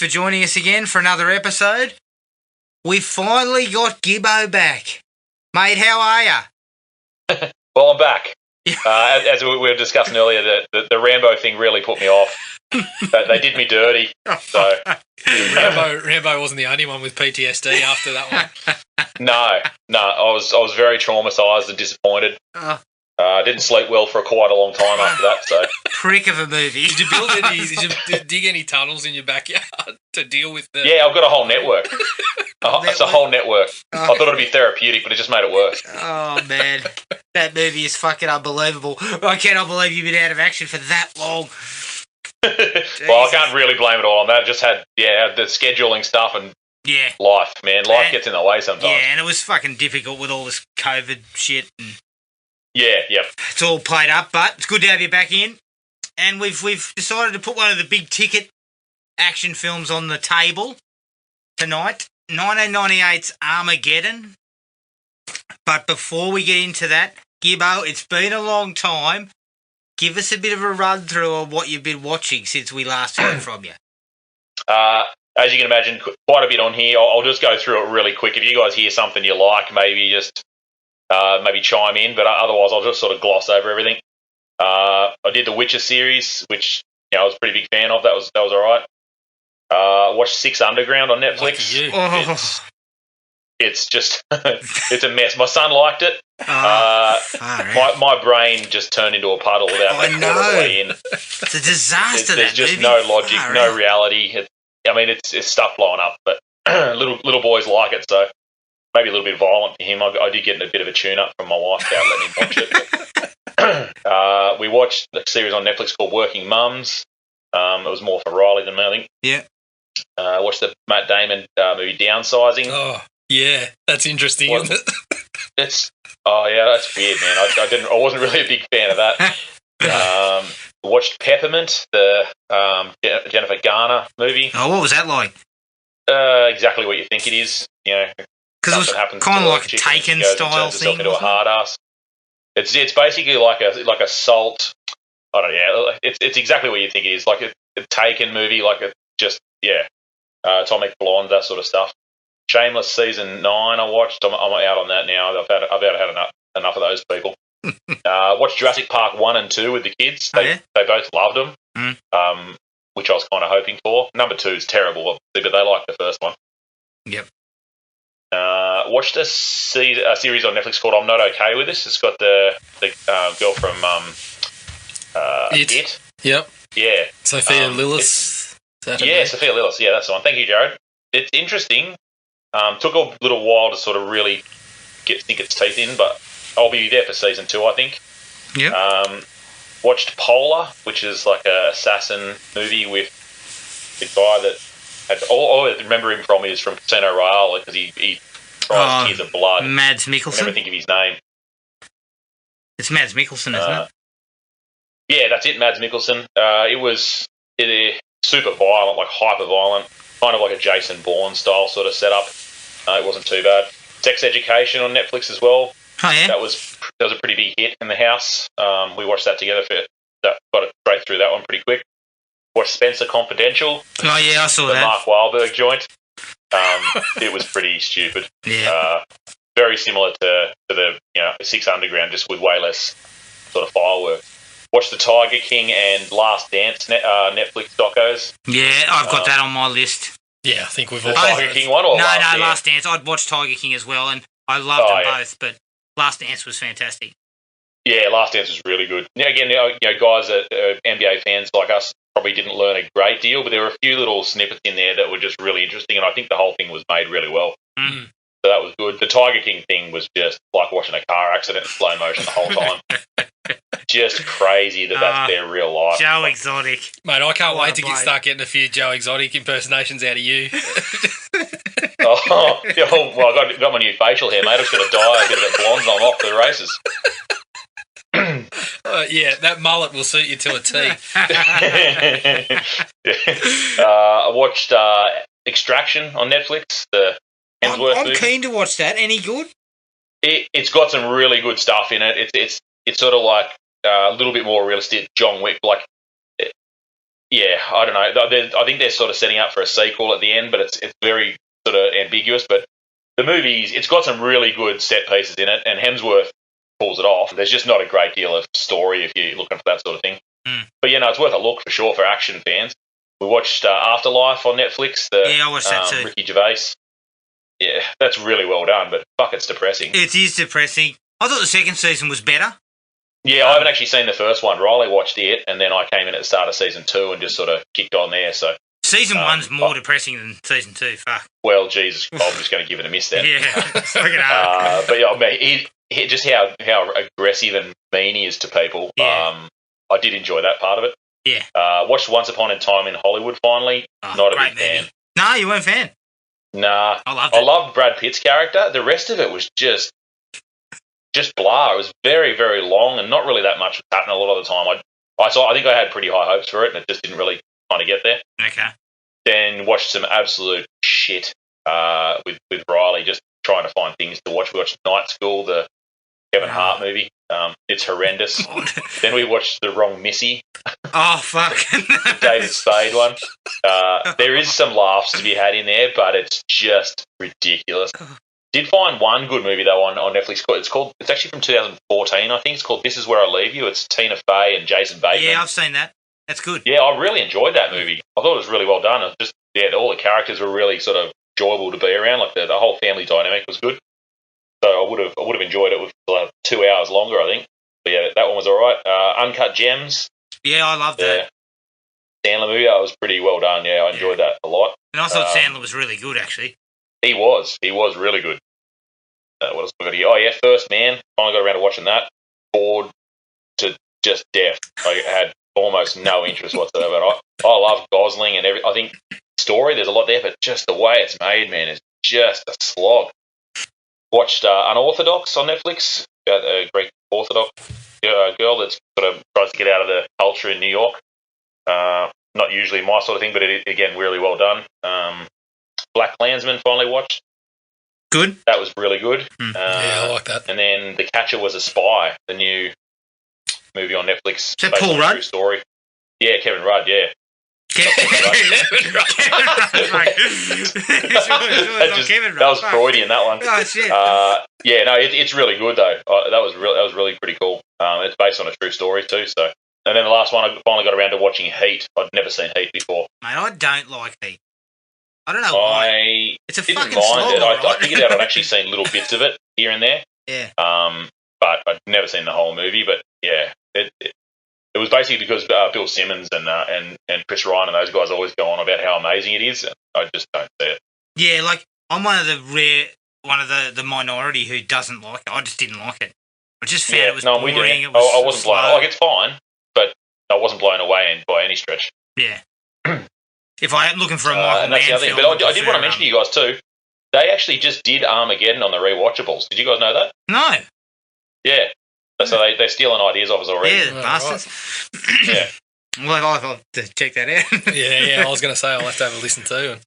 for joining us again for another episode. We've finally got Gibbo back. Mate, how are you? Well, I'm back. As we were discussing earlier, the Rambo thing really put me off. They did me dirty. So Rambo wasn't the only one with PTSD after that one. No, I was very traumatised and disappointed. Didn't sleep well for quite a long time after that. So prick of a movie. Did you dig any tunnels in your backyard to deal with the? Yeah, I've got a whole network. It's a whole network. I thought it'd be therapeutic, but it just made it worse. Oh man, that movie is fucking unbelievable. I cannot believe you've been out of action for that long. Well, I can't really blame it all on that. I just had the scheduling stuff and life, man. Life gets in the way sometimes. Yeah, and it was fucking difficult with all this COVID shit. And yep. It's all played up, but it's good to have you back in. And we've decided to put one of the big ticket action films on the table tonight, 1998's Armageddon. But before we get into that, Gibbo, it's been a long time. Give us a bit of a run through of what you've been watching since we last heard from you. As you can imagine, quite a bit on here. I'll just go through it really quick. If you guys hear something you like, maybe just maybe chime in, but otherwise I'll just sort of gloss over everything. I did the Witcher series, which I was a pretty big fan of. That was all right. Watched Six Underground on Netflix. It's just it's a mess. My son liked it. My brain just turned into a puddle without that quarter of the way in. It's a disaster. There's just no logic, no reality. It's stuff blowing up, but little boys like it, so maybe a little bit violent for him. I did get a bit of a tune-up from my wife about letting him watch it. We watched a series on Netflix called Working Mums. It was more for Riley than me, I think. Yeah. Watched the Matt Damon movie Downsizing. Oh, yeah, that's interesting, isn't it? That's weird, man. I wasn't really a big fan of that. Watched Peppermint, the Jennifer Garner movie. Oh, what was that like? Exactly what you think it is. Because it was kind of like a Taken style thing. Into a hard ass. It's basically like a Salt. I don't know. Yeah, it's exactly what you think it is. Like a Taken movie. Atomic Blonde, that sort of stuff. Shameless season 9 I watched. I'm out on that now. I've had enough of those people. Watched Jurassic Park 1 and 2 with the kids. They both loved them, which I was kind of hoping for. Number 2 is terrible, but they liked the first one. Yep. Watched a series on Netflix called I'm Not Okay With This. It's got the girl from It. Yep. Yeah. Sophia Lillis. Sophia Lillis. Yeah, that's the one. Thank you, Jared. It's interesting. Took a little while to sort of really sink its teeth in, but I'll be there for season 2, I think. Yeah. Watched Polar, which is like a assassin movie with the guy that all I remember him from is from Casino Royale because he tries Tears of Blood. Mads Mikkelsen. I never think of his name. It's Mads Mikkelsen, isn't it? Yeah, that's it, Mads Mikkelsen. It was super violent, like hyper violent, kind of like a Jason Bourne style sort of setup. It wasn't too bad. Sex Education on Netflix as well. Oh yeah, that was a pretty big hit in the house. We watched that together. Got it straight through that one pretty quick. Watched Spencer Confidential. Oh yeah, I saw the that. Mark Wahlberg joint. It was pretty stupid. Yeah. Very similar to the Six Underground, just with way less sort of fireworks. Watched The Tiger King and Last Dance Netflix docos. Yeah, I've got that on my list. Yeah, I think we've all. The Tiger King one or No, Last Dance? Last Dance. I'd watched Tiger King as well, and I loved them both, but Last Dance was fantastic. Yeah, Last Dance was really good. Now, again, guys that NBA fans like us probably didn't learn a great deal, but there were a few little snippets in there that were just really interesting, and I think the whole thing was made really well. Mm. So that was good. The Tiger King thing was just like watching a car accident in slow motion the whole time. Just crazy that's their real life. Joe Exotic. Mate, I can't wait to start getting a few Joe Exotic impersonations out of you. Well, I got my new facial hair, mate. I just got to dye, get a bit blonde, and I'm off to the races. Yeah, that mullet will suit you to a T. I watched Extraction on Netflix, the Hemsworth movie. I'm keen to watch that. Any good? It's got some really good stuff in it. It's sort of like a little bit more realistic John Wick. Like yeah, I don't know. I think they're sort of setting up for a sequel at the end, but it's very sort of ambiguous. But the movie, it's got some really good set pieces in it, and Hemsworth pulls it off. There's just not a great deal of story if you're looking for that sort of thing. But yeah, no, it's worth a look for sure for action fans. We watched Afterlife on Netflix. I watched that too. Ricky Gervais. Yeah, that's really well done, but fuck, it's depressing. It is depressing. I thought the second season was better. Yeah, I haven't actually seen the first one. Riley watched it, and then I came in at the start of season 2 and just sort of kicked on there. So season 1's more depressing than season 2. Fuck. Well, Jesus, I'm just going to give it a miss then. Yeah, fucking hard. But yeah, I mean, he just how aggressive and mean he is to people. Yeah. I did enjoy that part of it. Yeah. Watched Once Upon a Time in Hollywood finally. Not a big fan. No, you weren't a fan? Nah. I loved Brad Pitt's character. The rest of it was just blah. It was very, very long and not really that much was happening a lot of the time. I think I had pretty high hopes for it, and it just didn't really kind of get there. Okay. Then watched some absolute shit with Riley, just trying to find things to watch. We watched Night School, the Kevin Hart movie. It's horrendous. God. Then we watched The Wrong Missy. Oh, fuck. The David Spade one. There is some laughs to be had in there, but it's just ridiculous. Did find one good movie though on Netflix. It's actually from 2014, I think. It's called This Is Where I Leave You. It's Tina Fey and Jason Bateman. Yeah, I've seen that. That's good. Yeah, I really enjoyed that movie. I thought it was really well done. It was just all the characters were really sort of enjoyable to be around. Like the whole family dynamic was good. So I would have enjoyed it with 2 hours longer, I think. But yeah, that one was all right. Uncut Gems. Yeah, I love that. Sandler movie. That was pretty well done. Yeah, I enjoyed that a lot. And I thought Sandler was really good, actually. He was really good. What else we got here? Oh yeah, First Man. Finally got around to watching that. Bored to just death. I had almost no interest whatsoever. I love Gosling and I think story. There's a lot there, but just the way it's made, man, is just a slog. Watched Unorthodox on Netflix. About a Greek Orthodox girl that's sort of tries to get out of the culture in New York. Not usually my sort of thing, but again, really well done. Black Klansman finally watched. Good. That was really good. Yeah, I like that. And then The Catcher Was a Spy, the new movie on Netflix. Is that Paul Rudd? True story. Yeah, Kevin Rudd, yeah. That was Freudian, that one. Oh, shit. Yeah, no, it's really good though. That was really pretty cool. It's based on a true story too. So, and then the last one, I finally got around to watching Heat. I'd never seen Heat before. Mate, I don't like Heat. I don't know why. It's a didn't fucking mind slog, it. right? I figured out I'd actually seen little bits of it here and there. Yeah. But I'd never seen the whole movie. But yeah, it was basically because Bill Simmons and Chris Ryan and those guys always go on about how amazing it is. And I just don't see it. Yeah, like I'm one of the minority who doesn't like it. I just didn't like it. I just found it was boring. It was I wasn't blown. Like it's fine, but I wasn't blown away by any stretch. Yeah. If I am looking for a Michael Mann film, but I did want to mention to you guys too. They actually just did Armageddon on the rewatchables. Did you guys know that? No. Yeah. So they're stealing ideas off us already. Yeah, bastards. Right. Yeah. Well, I'll have to check that out. Yeah. I was going to say I'll have to have a listen too.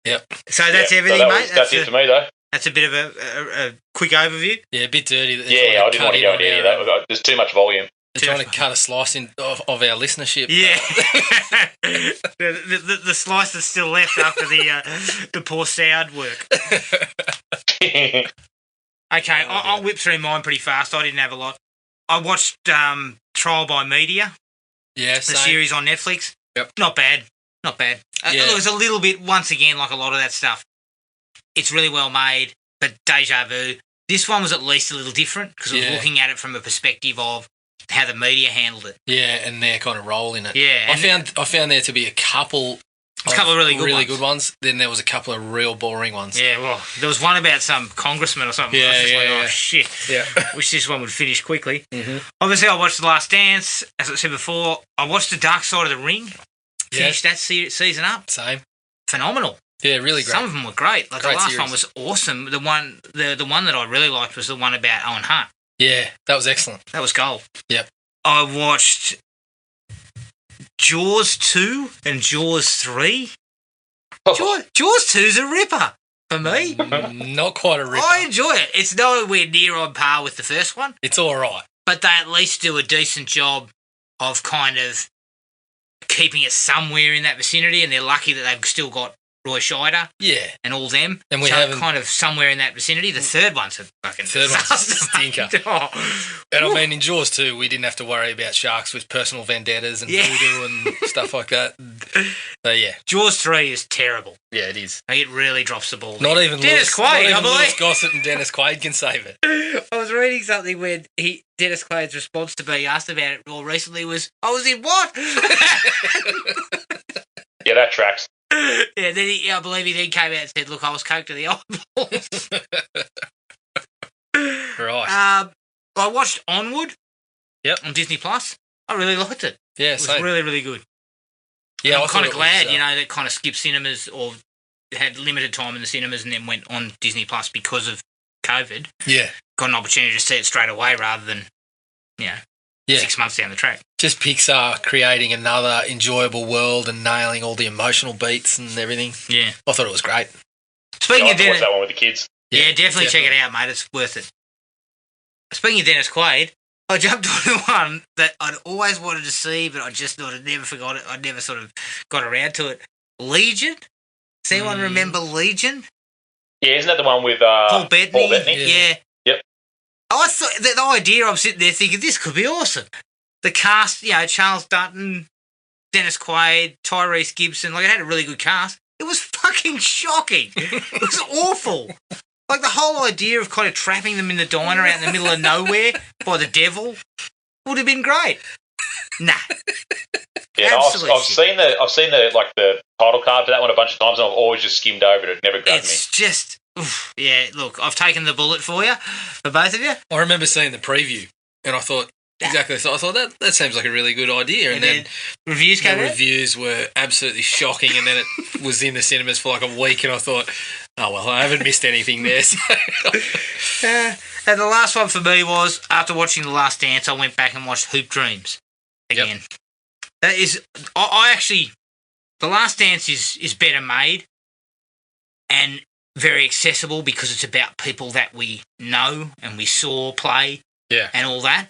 Yep. So that's everything, mate. That's it for me, though. That's a bit of a quick overview. Yeah, a bit dirty. I didn't want to go into any of that. There's too much volume. They're trying to cut a slice of our listenership. Yeah. the slice that's still left after the poor sound work. Okay, I'll whip through mine pretty fast. I didn't have a lot. I watched Trial by Media. Yeah, the series on Netflix. Yep. Not bad. Look, it was a little bit, once again, like a lot of that stuff. It's really well made, but deja vu. This one was at least a little different because it was looking at it from a perspective of how the media handled it. Yeah, and their kind of role in it. Yeah. I found there to be a couple of really good ones. Then there was a couple of real boring ones. Yeah, well, there was one about some congressman or something. Oh, shit. Yeah. Wish this one would finish quickly. Mm-hmm. Obviously, I watched The Last Dance. As I said before, I watched The Dark Side of the Ring. Finished that season up. Same. Phenomenal. Yeah, really great. Some of them were great. Like great the last series. one was awesome. The one that I really liked was the one about Owen Hart. Yeah, that was excellent. That was gold. Yep. I watched Jaws 2 and Jaws 3. Jaws 2's a ripper for me. Not quite a ripper. I enjoy it. It's nowhere near on par with the first one. It's all right. But they at least do a decent job of kind of keeping it somewhere in that vicinity, and they're lucky that they've still got Roy Scheider, and all them, and we have kind of somewhere in that vicinity. The third one's a fucking stinker. And I mean, in Jaws too, we didn't have to worry about sharks with personal vendettas and voodoo and stuff like that. So yeah, Jaws 3 is terrible. Yeah, it is. Like, it really drops the ball. Not even Dennis Quaid, I believe. Lewis Gossett and Dennis Quaid can save it. I was reading something where Dennis Quaid's response to being asked about it more recently was, "I was in what?" Yeah, that tracks. Yeah, then I believe he then came out and said, "Look, I was coked to the eyeballs." Right. I watched Onward. Yep. On Disney Plus. I really liked it. Yeah, it was really, really good. Yeah, I'm kind of glad, that kind of skipped cinemas or had limited time in the cinemas and then went on Disney Plus because of COVID. Yeah. Got an opportunity to see it straight away rather than, 6 months down the track. Just Pixar creating another enjoyable world and nailing all the emotional beats and everything. Yeah. I thought it was great. Speaking of Dennis, watch that one with the kids. Yeah, definitely check it out, mate. It's worth it. Speaking of Dennis Quaid, I jumped on one that I'd always wanted to see, but I just thought I'd never forgot it. I'd never sort of got around to it. Legion? Does anyone remember Legion? Yeah, isn't that the one with Paul Bettany? Yeah. Yep. I thought the idea, I'm sitting there thinking, this could be awesome. The cast, Charles Dutton, Dennis Quaid, Tyrese Gibson, it had a really good cast. It was fucking shocking. It was awful. Like, the whole idea of kind of trapping them in the diner out in the middle of nowhere by the devil would have been great. Nah. Yeah, no, I've seen the title card for that one a bunch of times, and I've always just skimmed over it. It never grabbed me. It's just, look, I've taken the bullet for you, for both of you. I remember seeing the preview, and I thought, exactly, so I thought that seems like a really good idea. And then reviews came out? Reviews were absolutely shocking, and then it was in the cinemas for like a week, and I thought, oh, well, I haven't missed anything there. So. And the last one for me was, after watching The Last Dance, I went back and watched Hoop Dreams again. Yep. That is, I actually, The Last Dance is better made and very accessible because it's about people that we know and we saw play and all that.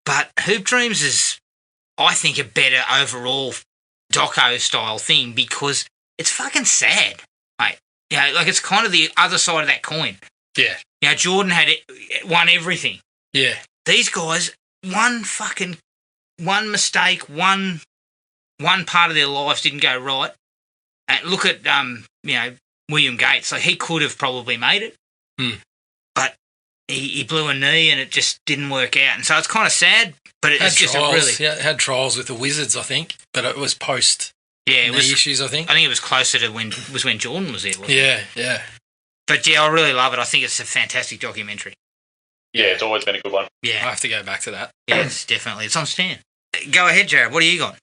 But Hoop Dreams is, I think, a better overall doco-style thing because it's fucking sad, mate. It's kind of the other side of that coin. Yeah. Jordan won everything. Yeah. These guys, one mistake, one part of their lives didn't go right. And look at, William Gates. Like, he could have probably made it. But he blew a knee and it just didn't work out. And so it's kind of sad, but it's just it had trials with the Wizards, I think, but it was post knee issues, I think. I think it was closer to when Jordan was there, wasn't it? Yeah. But I really love it. I think it's a fantastic documentary. Yeah, it's always been a good one. Yeah. I have to go back to that. Yes, definitely. It's on Stan. Go ahead, Jared. What do you got?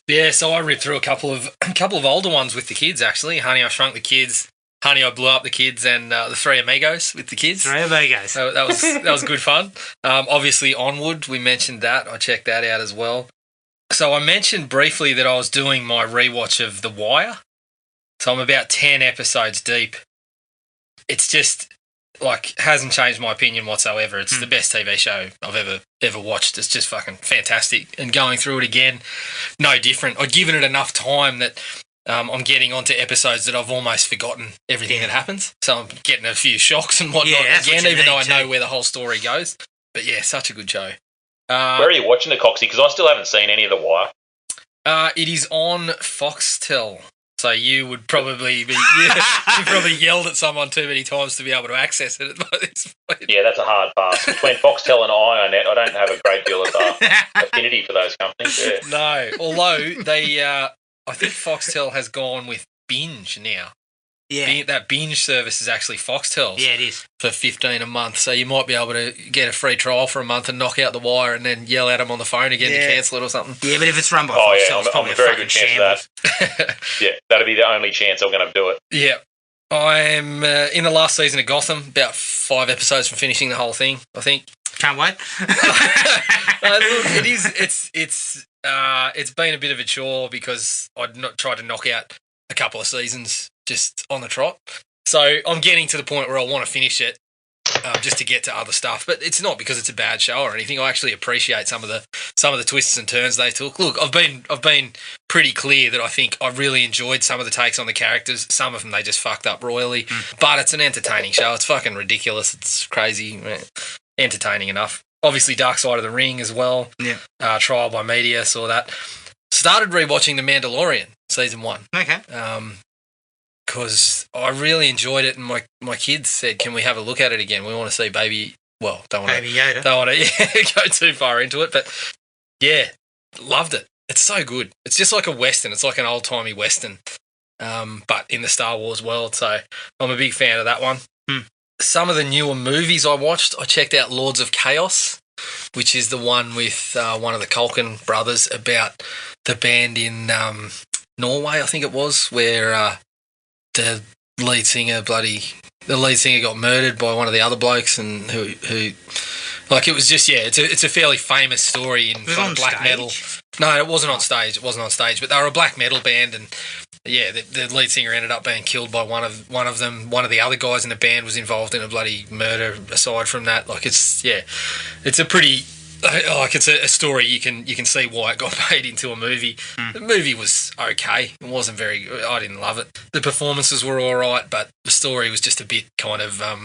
Yeah, so I ripped through a couple of older ones with the kids, actually. Honey, I Shrunk the Kids, Honey, I Blew Up the Kids, and the Three Amigos with the kids. Three Amigos. So that was good fun. Obviously, Onward, we mentioned that. I checked that out as well. So I mentioned briefly that I was doing my rewatch of The Wire. So I'm about 10 episodes deep. It's just, hasn't changed my opinion whatsoever. It's the best TV show I've ever watched. It's just fucking fantastic. And going through it again, no different. I've given it enough time that I'm getting onto episodes that I've almost forgotten everything that happens. So I'm getting a few shocks and whatnot again, even though I know where the whole story goes. But yeah, such a good show. Where are you watching it, Coxie? Because I still haven't seen any of The Wire. It is on Foxtel. So you would probably be, you probably yelled at someone too many times to be able to access it at this point. Yeah, that's a hard pass. Between Foxtel and IONET, I don't have a great deal of affinity for those companies. Yeah. No, although they, I think Foxtel has gone with Binge now. Yeah. That Binge service is actually Foxtel's. Yeah, it is. For $15 a month. So you might be able to get a free trial for a month and knock out The Wire and then yell at them on the phone again to cancel it or something. Yeah, but if it's run by Foxtel, it's probably a very good chance of that. Yeah, that'd be the only chance I'm going to do it. Yeah. I'm in the last season of Gotham, about 5 episodes from finishing the whole thing, I think. Can't wait. Look, it's been a bit of a chore because I'd tried to knock out a couple of seasons just on the trot. So I'm getting to the point where I want to finish it just to get to other stuff. But it's not because it's a bad show or anything. I actually appreciate some of the twists and turns they took. Look, I've been pretty clear that I think I really enjoyed some of the takes on the characters. Some of them they just fucked up royally. But it's an entertaining show. It's fucking ridiculous. It's crazy. Entertaining enough. Obviously, Dark Side of the Ring as well. Yeah. Trial by Media, saw that. Started rewatching The Mandalorian, season 1. Okay. Because I really enjoyed it, and my kids said, "Can we have a look at it again? We want to see Baby." Well, don't want Baby Yoda. Don't want to go too far into it, but yeah, loved it. It's so good. It's just like a western. It's like an old timey western, but in the Star Wars world. So I'm a big fan of that one. Some of the newer movies I watched, I checked out Lords of Chaos, which is the one with one of the Culkin brothers about the band in Norway, I think it was, where the lead singer got murdered by one of the other blokes, and who like it was just it's a fairly famous story in kind of black metal. No, it wasn't on stage. It wasn't on stage, but they were a black metal band, and the lead singer ended up being killed by one of them. One of the other guys in the band was involved in a bloody murder. Aside from that, like it's a pretty. Like it's a story you can see why it got made into a movie. The movie was okay. It wasn't very good. I didn't love it. The performances were all right, but the story was just a bit kind of I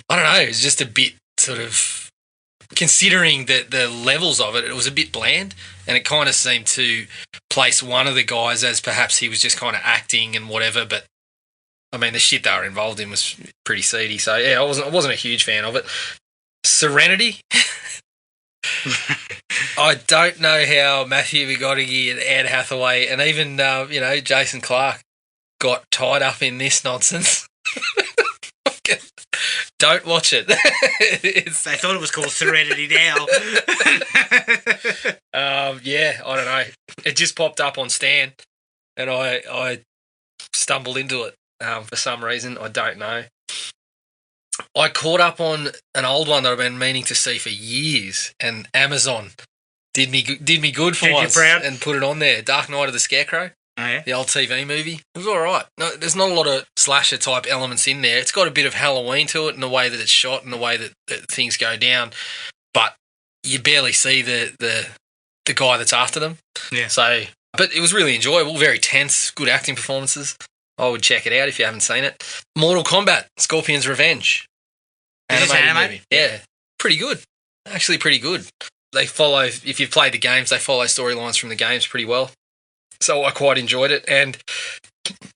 don't know. It was just a bit sort of considering the levels of it. It was a bit bland, and it kind of seemed to place one of the guys as perhaps he was just kind of acting and whatever. But I mean, the shit they were involved in was pretty seedy. So yeah, I wasn't a huge fan of it. Serenity. I don't know how Matthew McConaughey and Anne Hathaway and even Jason Clarke got tied up in this nonsense. Don't watch it. They thought it was called Serenity now. I don't know. It just popped up on Stan, and I stumbled into it for some reason. I don't know. I caught up on an old one that I've been meaning to see for years, and Amazon did me good for once and put it on there. Dark Knight of the Scarecrow, the old TV movie. It was all right. No, there's not a lot of slasher type elements in there. It's got a bit of Halloween to it in the way that it's shot and the way that things go down, but you barely see the guy that's after them. Yeah. So, but it was really enjoyable. Very tense. Good acting performances. I would check it out if you haven't seen it. Mortal Kombat, Scorpion's Revenge. Animated movie. Yeah, pretty good. Actually pretty good. They follow, if you've played the games, they follow storylines from the games pretty well. So I quite enjoyed it. And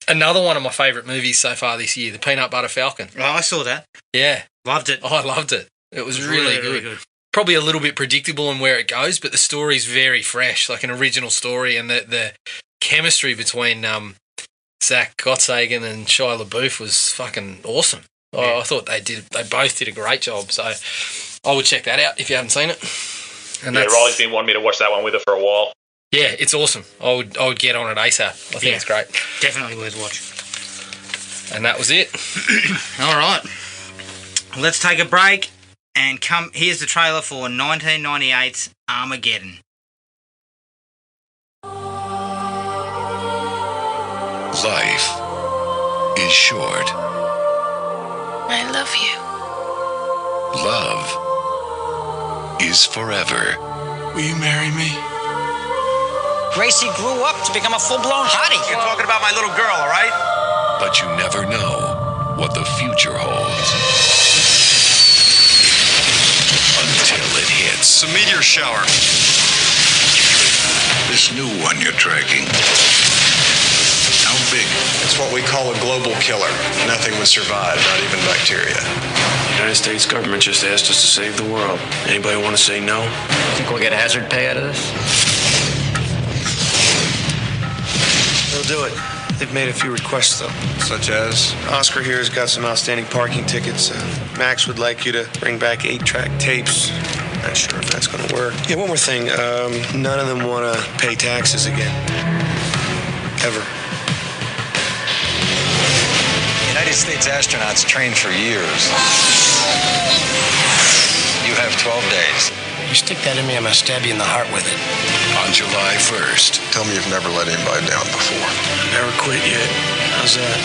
another one of my favourite movies so far this year, The Peanut Butter Falcon. Oh, I saw that. Yeah. Loved it. Oh, I loved it. It was really good. Probably a little bit predictable in where it goes, but the story's very fresh, like an original story, and the chemistry between Zach Gottsagen and Shia LaBeouf was fucking awesome. I thought they both did a great job. So I would check that out if you haven't seen it. And Riley's been wanting me to watch that one with her for a while. Yeah, it's awesome. I would get on it ASAP. I think it's great. Definitely worth watch. And that was it. All right. Let's take a break and come. Here's the trailer for 1998's Armageddon. Life is short. I love you. Love is forever. Will you marry me? Gracie grew up to become a full-blown hottie. You're talking about my little girl, all right? But you never know what the future holds. Until it hits. It's a meteor shower. This new one you're tracking. How big? It's what we call a global killer. Nothing would survive, not even bacteria. The United States government just asked us to save the world. Anybody want to say no? Think we'll get hazard pay out of this? They'll do it. They've made a few requests, though. Such as? Oscar here has got some outstanding parking tickets. Max would like you to bring back 8-track tapes. Not sure if that's going to work. Yeah, one more thing. None of them want to pay taxes again. Ever. United States astronauts train for years. You have 12 days. You stick that in me, I'm going to stab you in the heart with it. On July 1st. Tell me you've never let anybody down before. Never quit yet. How's that?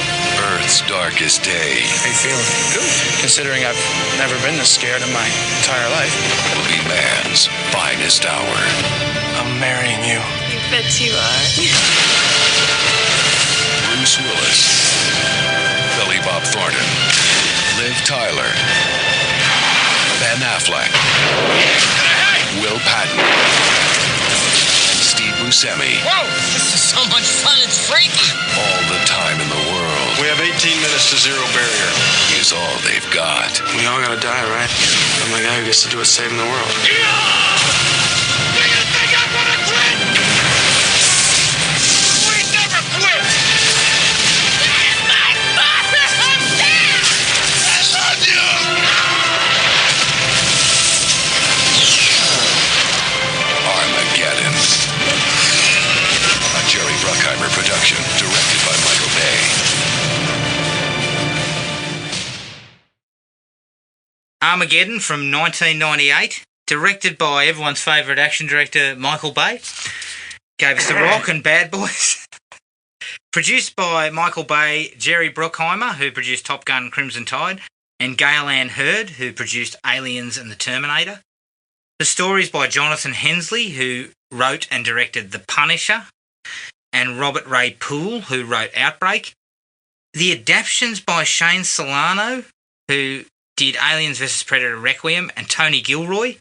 Earth's darkest day How you feeling? Good. Considering I've never been this scared in my entire life. will be man's finest hour. I'm marrying you. You bet you are. Bruce Willis, Billy Bob Thornton, Liv Tyler, Ben Affleck, Will Patton, Steve Buscemi. Whoa! This is so much fun, it's freaky. All the time in the world We have 18 minutes to zero barrier. is all they've got. We all gotta die, right? I'm the guy who gets to do it saving the world. Armageddon. A Jerry Bruckheimer production, directed by Michael Bay. Armageddon from 1998, directed by everyone's favourite action director Michael Bay. Gave us The Rock and Bad Boys. Produced by Michael Bay, Jerry Bruckheimer, who produced Top Gun, Crimson Tide, and Gale Ann Hurd, who produced Aliens and The Terminator. The story is by Jonathan Hensley, who wrote and directed The Punisher, and Robert Ray Poole, who wrote Outbreak. The adaptations by Shane Solano, who did Aliens vs. Predator Requiem, and Tony Gilroy,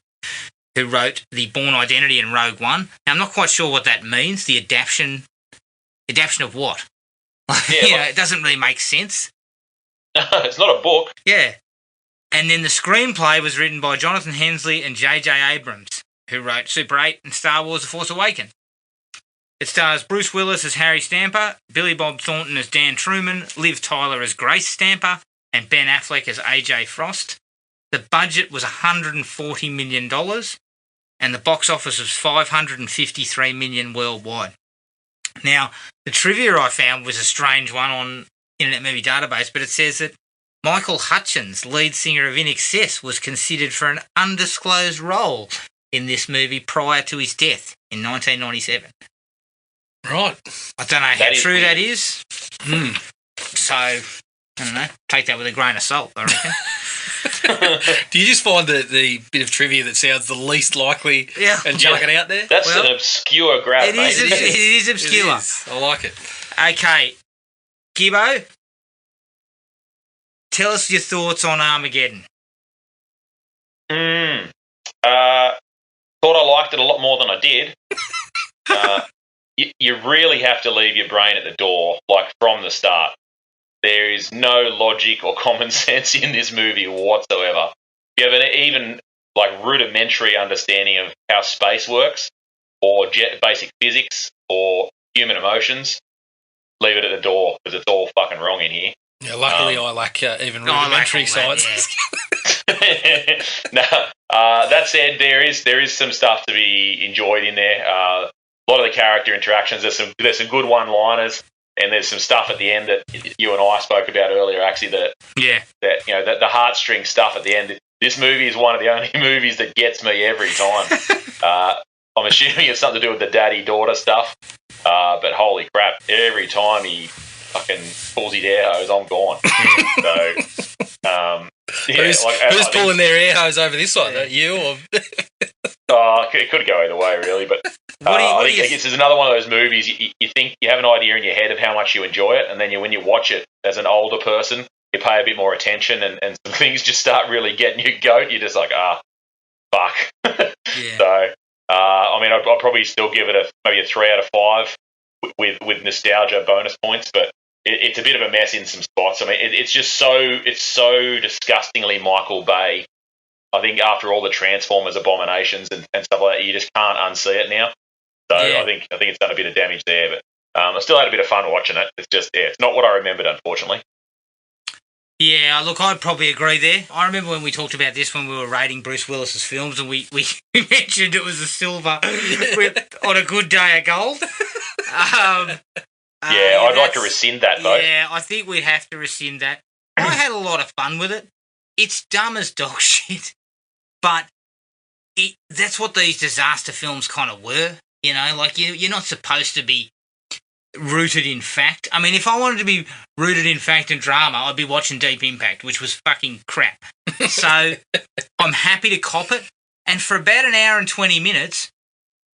who wrote The Bourne Identity and Rogue One. Now, I'm not quite sure what that means, the adaptation of what? Yeah, it doesn't really make sense. It's not a book. Yeah. And then the screenplay was written by Jonathan Hensley and J.J. Abrams, who wrote Super 8 and Star Wars The Force Awakens. It stars Bruce Willis as Harry Stamper, Billy Bob Thornton as Dan Truman, Liv Tyler as Grace Stamper, and Ben Affleck as A.J. Frost. The budget was $140 million, and the box office was $553 million worldwide. Now, the trivia I found was a strange one on Internet Movie Database, but it says that Michael Hutchins, lead singer of INXS, was considered for an undisclosed role in this movie prior to his death in 1997. Right. I don't know how That is true weird. that is. So, I don't know. Take that with a grain of salt, I reckon. Do you just find the bit of trivia that sounds the least likely Yeah. and chuck it out there? That's Well, an obscure grab, It mate. is, it is It obscure. is. I like it. Okay. Gibbo, tell us your thoughts on Armageddon. Thought I liked it a lot more than I did. You really have to leave your brain at the door, like from the start. There is no logic or common sense in this movie whatsoever. If you have an even like rudimentary understanding of how space works, or basic physics, or human emotions, leave it at the door because it's all fucking wrong in here. Yeah, luckily, I lack even I like rudimentary all that, science. That said, there is some stuff to be enjoyed in there. A lot of the character interactions. There's some good one-liners, and there's some stuff at the end that you and I spoke about earlier. Actually, that the heartstring stuff at the end. This movie is one of the only movies that gets me every time. I'm assuming it's something to do with the daddy-daughter stuff, but holy crap! Every time he fucking pulls his air hose, I'm gone. Who's pulling their air hose over this side? That you or? It could go either way, really. But What do I you guess it's another one of those movies you think you have an idea in your head of how much you enjoy it, and then when you watch it as an older person, you pay a bit more attention, and some things just start really getting your goat. You're just like, fuck. Yeah. So, I'd probably still give it maybe a 3 out of 5 with nostalgia bonus points, but it's a bit of a mess in some spots. I mean, it's so disgustingly Michael Bay. I think after all the Transformers abominations and stuff like that, you just can't unsee it now. So Yeah. I think it's done a bit of damage there, but I still had a bit of fun watching it. It's just it's not what I remembered, unfortunately. Yeah, look, I'd probably agree there. I remember when we talked about this when we were rating Bruce Willis's films, and we mentioned it was a silver on a good day of gold. I'd like to rescind that vote. Yeah, I think we'd have to rescind that. I had a lot of fun with it. It's dumb as dog shit, but that's what these disaster films kind of were. You know, like you're not supposed to be rooted in fact. I mean, if I wanted to be rooted in fact and drama, I'd be watching Deep Impact, which was fucking crap. So I'm happy to cop it. And for about an hour and 20 minutes,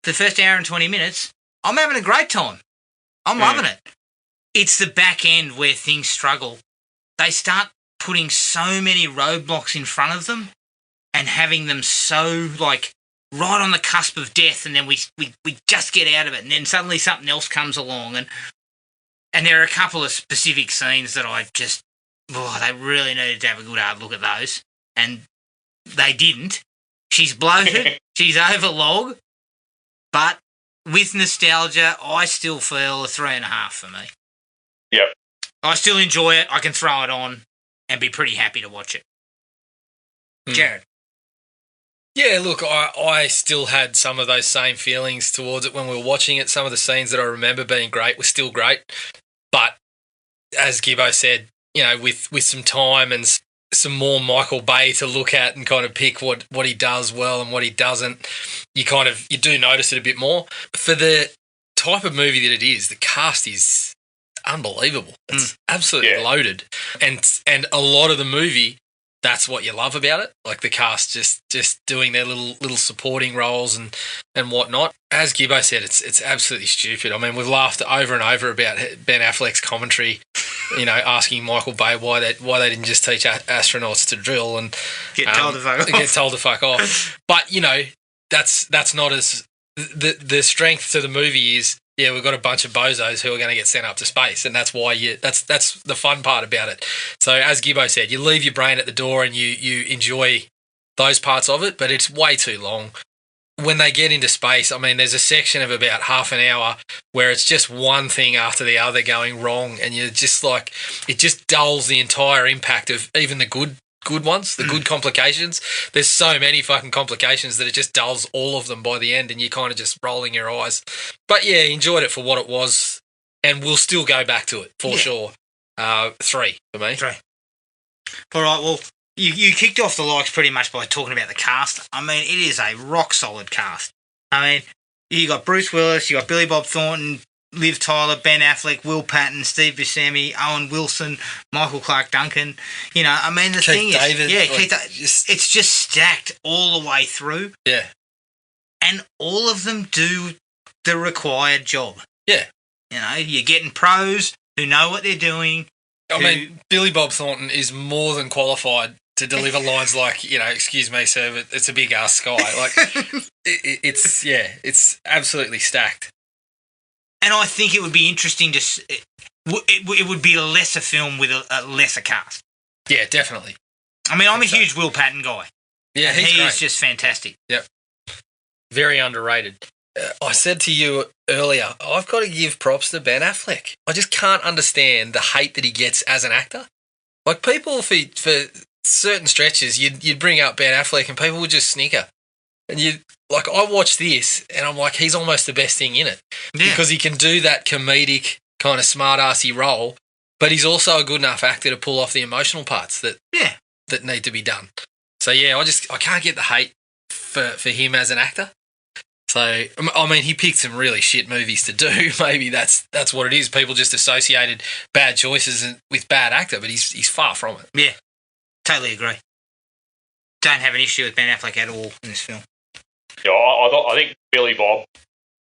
the first hour and 20 minutes, I'm having a great time. I'm loving it. It's the back end where things struggle. They start putting so many roadblocks in front of them and having them so, like, right on the cusp of death, and then we just get out of it, and then suddenly something else comes along, and there are a couple of specific scenes that I just, they really needed to have a good hard look at those, and they didn't. She's bloated, she's over log, but with nostalgia, I still feel a 3.5 for me. Yep. I still enjoy it. I can throw it on and be pretty happy to watch it. Jared. Yeah, look, I still had some of those same feelings towards it when we were watching it. Some of the scenes that I remember being great were still great. But as Gibbo said, you know, with some time and some more Michael Bay to look at and kind of pick what he does well and what he doesn't, you do notice it a bit more. For the type of movie that it is, the cast is unbelievable. It's absolutely loaded. And a lot of the movie, that's what you love about it. Like the cast just doing their little supporting roles and whatnot. As Gibbo said, it's absolutely stupid. I mean, we've laughed over and over about Ben Affleck's commentary, you know, asking Michael Bay why they didn't just teach astronauts to drill and get told to fuck off. But, you know, that's not as the strength to the movie is, yeah, we've got a bunch of bozos who are going to get sent up to space, and that's why that's the fun part about it. So as Gibbo said, you leave your brain at the door and you enjoy those parts of it, but it's way too long. When they get into space, I mean, there's a section of about half an hour where it's just one thing after the other going wrong, and you're just like, it just dulls the entire impact of even the good ones, the good complications. There's so many fucking complications that it just dulls all of them by the end, and you're kind of just rolling your eyes. But yeah, enjoyed it for what it was, and we'll still go back to it for sure. 3 for me. 3. All right, well, you kicked off the likes pretty much by talking about the cast. I mean, it is a rock solid cast. I mean, you got Bruce Willis, you got Billy Bob Thornton, Liv Tyler, Ben Affleck, Will Patton, Steve Buscemi, Owen Wilson, Michael Clark Duncan. You know, I mean, Keith thing David, is, it's just stacked all the way through. Yeah. And all of them do the required job. Yeah. You know, you're getting pros who know what they're doing. I mean, Billy Bob Thornton is more than qualified to deliver lines like, you know, excuse me, sir, but it's a big ass sky. Like, it's absolutely stacked. And I think it would be interesting to... It would be a lesser film with a lesser cast. Yeah, definitely. I mean, I'm a huge Will Patton guy. Yeah, he is just fantastic. Yep. Very underrated. I said to you earlier, I've got to give props to Ben Affleck. I just can't understand the hate that he gets as an actor. Like, people, for certain stretches, you'd bring up Ben Affleck and people would just snicker. And I watched this and I'm like, he's almost the best thing in it. Yeah. Because he can do that comedic kind of smart-assy role, but he's also a good enough actor to pull off the emotional parts that need to be done. So, yeah, I can't get the hate for him as an actor. So, I mean, he picked some really shit movies to do. Maybe that's what it is. People just associated bad choices with bad actor, but he's far from it. Yeah, totally agree. Don't have an issue with Ben Affleck at all in this film. Yeah, I think Billy Bob,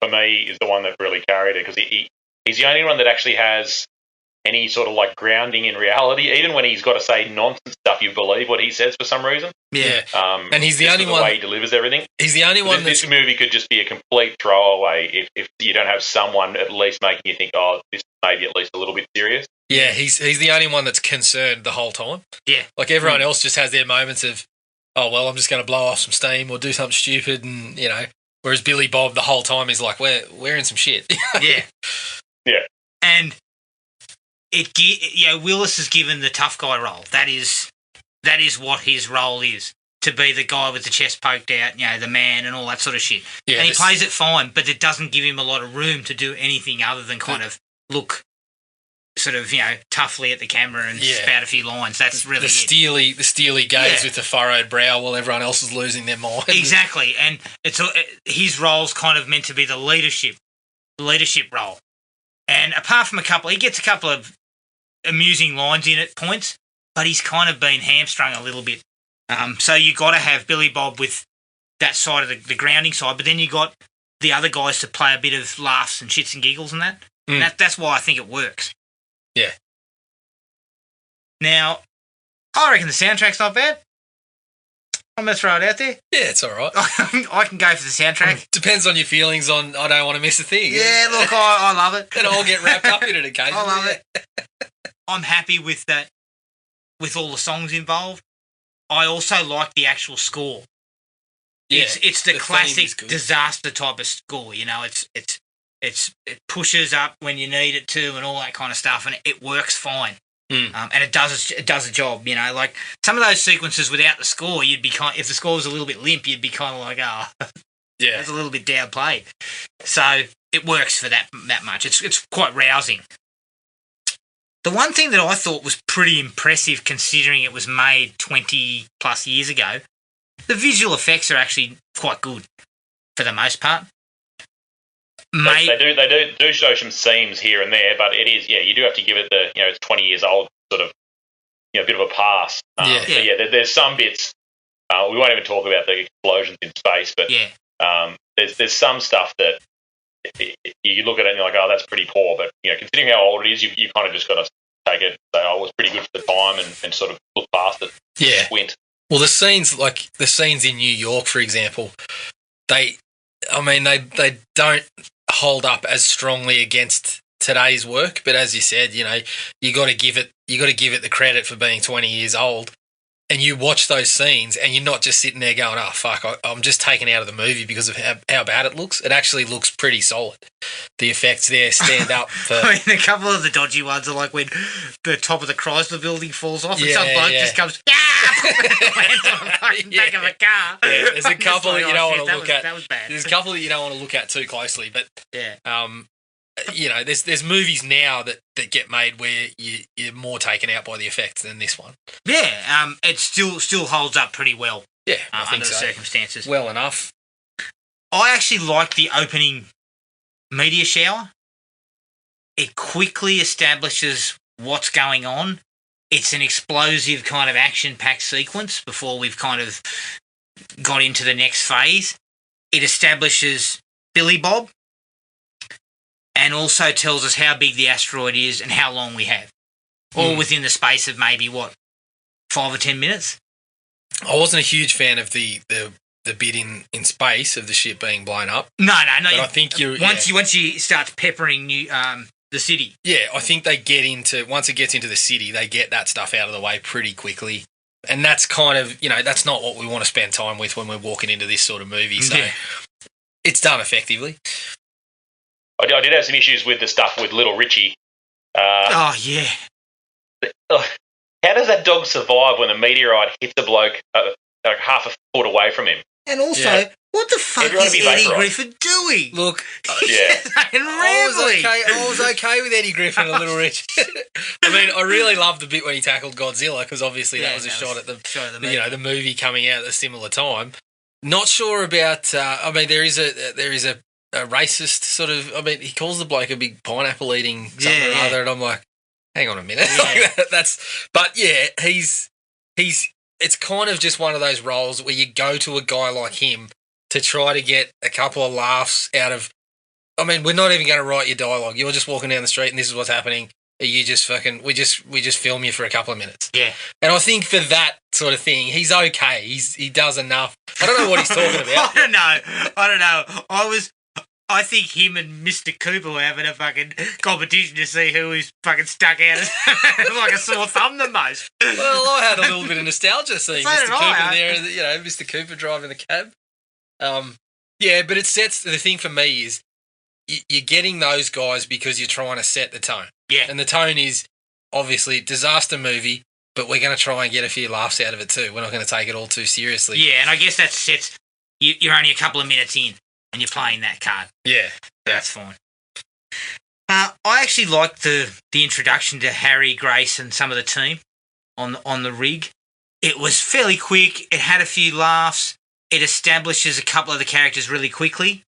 for me, is the one that really carried it, because he's the only one that actually has any sort of like grounding in reality. Even when he's got to say nonsense stuff, you believe what he says for some reason. Yeah, and he's the only one. The way he delivers everything. He's the only one. This movie could just be a complete throwaway if you don't have someone at least making you think, oh, this may be at least a little bit serious. Yeah, he's the only one that's concerned the whole time. Yeah, like everyone else just has their moments of, oh well, I'm just going to blow off some steam or do something stupid, and you know. Whereas Billy Bob the whole time is like, we're in some shit. Yeah, yeah, and Willis is given the tough guy role. That is what his role is, to be the guy with the chest poked out, you know, the man and all that sort of shit. Yeah, and he plays it fine, but it doesn't give him a lot of room to do anything other than kind of look sort of, you know, toughly at the camera and spout a few lines. That's really the steely gaze with the furrowed brow while everyone else is losing their mind. Exactly, and his role's kind of meant to be the leadership role. And apart from he gets a couple of amusing lines in at points, but he's kind of been hamstrung a little bit. So you got to have Billy Bob with that side of the grounding side, but then you got the other guys to play a bit of laughs and shits and giggles and that. And that's why I think it works. Yeah. Now, I reckon the soundtrack's not bad. I'm going to throw it out there. Yeah, it's all right. I can go for the soundtrack. Depends on your feelings on I don't want to miss a thing. Yeah, look, I love it. And I'll get wrapped up in it occasionally. I love it. I'm happy with that, with all the songs involved. I also like the actual score. Yeah, it's the classic disaster type of score. You know, it pushes up when you need it to, and all that kind of stuff, and it works fine. And it does a job. You know, like some of those sequences without the score, you'd be if the score was a little bit limp, you'd be kind of like, yeah, that's a little bit downplayed. So it works for that much. It's quite rousing. The one thing that I thought was pretty impressive, considering it was made 20 plus years ago, the visual effects are actually quite good for the most part. They do show some seams here and there, but it is, you do have to give it it's 20 years old, sort of, a bit of a pass. There's some bits, we won't even talk about the explosions in space, but there's some stuff that you look at it and you're like, oh, that's pretty poor, but, considering how old it is, you kind of just got to take it, say, oh, it was pretty good for the time and sort of look past it. Yeah. Squint. Well, the scenes in New York, for example, they don't hold up as strongly against today's work, but as you said, you got to give it the credit for being 20 years old, and you watch those scenes and you're not just sitting there going, oh fuck, I'm just taken out of the movie because of how bad it looks. It actually looks pretty solid. The effects there stand up for... I mean, a couple of the dodgy ones are like when the top of the Chrysler building falls off and some bloke just comes, lands on the fucking back of a car. Yeah, there's a couple that you don't want to look at. That was bad. There's a couple that you don't want to look at too closely, but yeah. There's movies now that get made where you're more taken out by the effects than this one. Yeah, it still holds up pretty well. Yeah, I think under the circumstances. Well enough. I actually like the opening meteor shower. It quickly establishes what's going on. It's an explosive kind of action-packed sequence before we've kind of got into the next phase. It establishes Billy Bob and also tells us how big the asteroid is and how long we have. All within the space of maybe, 5 or 10 minutes? I wasn't a huge fan of the bit in space of the ship being blown up. No. But I think once you start peppering the city. Yeah, I think once it gets into the city, they get that stuff out of the way pretty quickly. And that's kind of, that's not what we want to spend time with when we're walking into this sort of movie. So it's done effectively. I did have some issues with the stuff with Little Richie. Oh, yeah. How does that dog survive when the meteorite hits a bloke like half a foot away from him? And also, what the fuck is Eddie Griffin doing? Look, I was okay with Eddie Griffin and Little Rich. I mean, I really loved the bit when he tackled Godzilla because obviously that was a shot at the movie coming out at a similar time. Not sure about. There is a racist sort of. I mean, he calls the bloke a big pineapple eating something or other, and I'm like, hang on a minute. He's. It's kind of just one of those roles where you go to a guy like him to try to get a couple of laughs out of. I mean, we're not even going to write your dialogue. You're just walking down the street and this is what's happening. You just we just film you for a couple of minutes. Yeah. And I think for that sort of thing, he's okay. He does enough. I don't know what he's talking about. I don't know. I think him and Mr. Cooper were having a fucking competition to see who was fucking stuck out as like a sore thumb the most. Well, I had a little bit of nostalgia seeing Mr. Cooper there, Mr. Cooper driving the cab. But it sets, the thing for me is you're getting those guys because you're trying to set the tone. Yeah. And the tone is obviously disaster movie, but we're going to try and get a few laughs out of it too. We're not going to take it all too seriously. Yeah, and I guess that sets, you're only a couple of minutes in. And you're playing that card. Yeah. That's fine. I actually liked the introduction to Harry, Grace, and some of the team on the rig. It was fairly quick. It had a few laughs. It establishes a couple of the characters really quickly.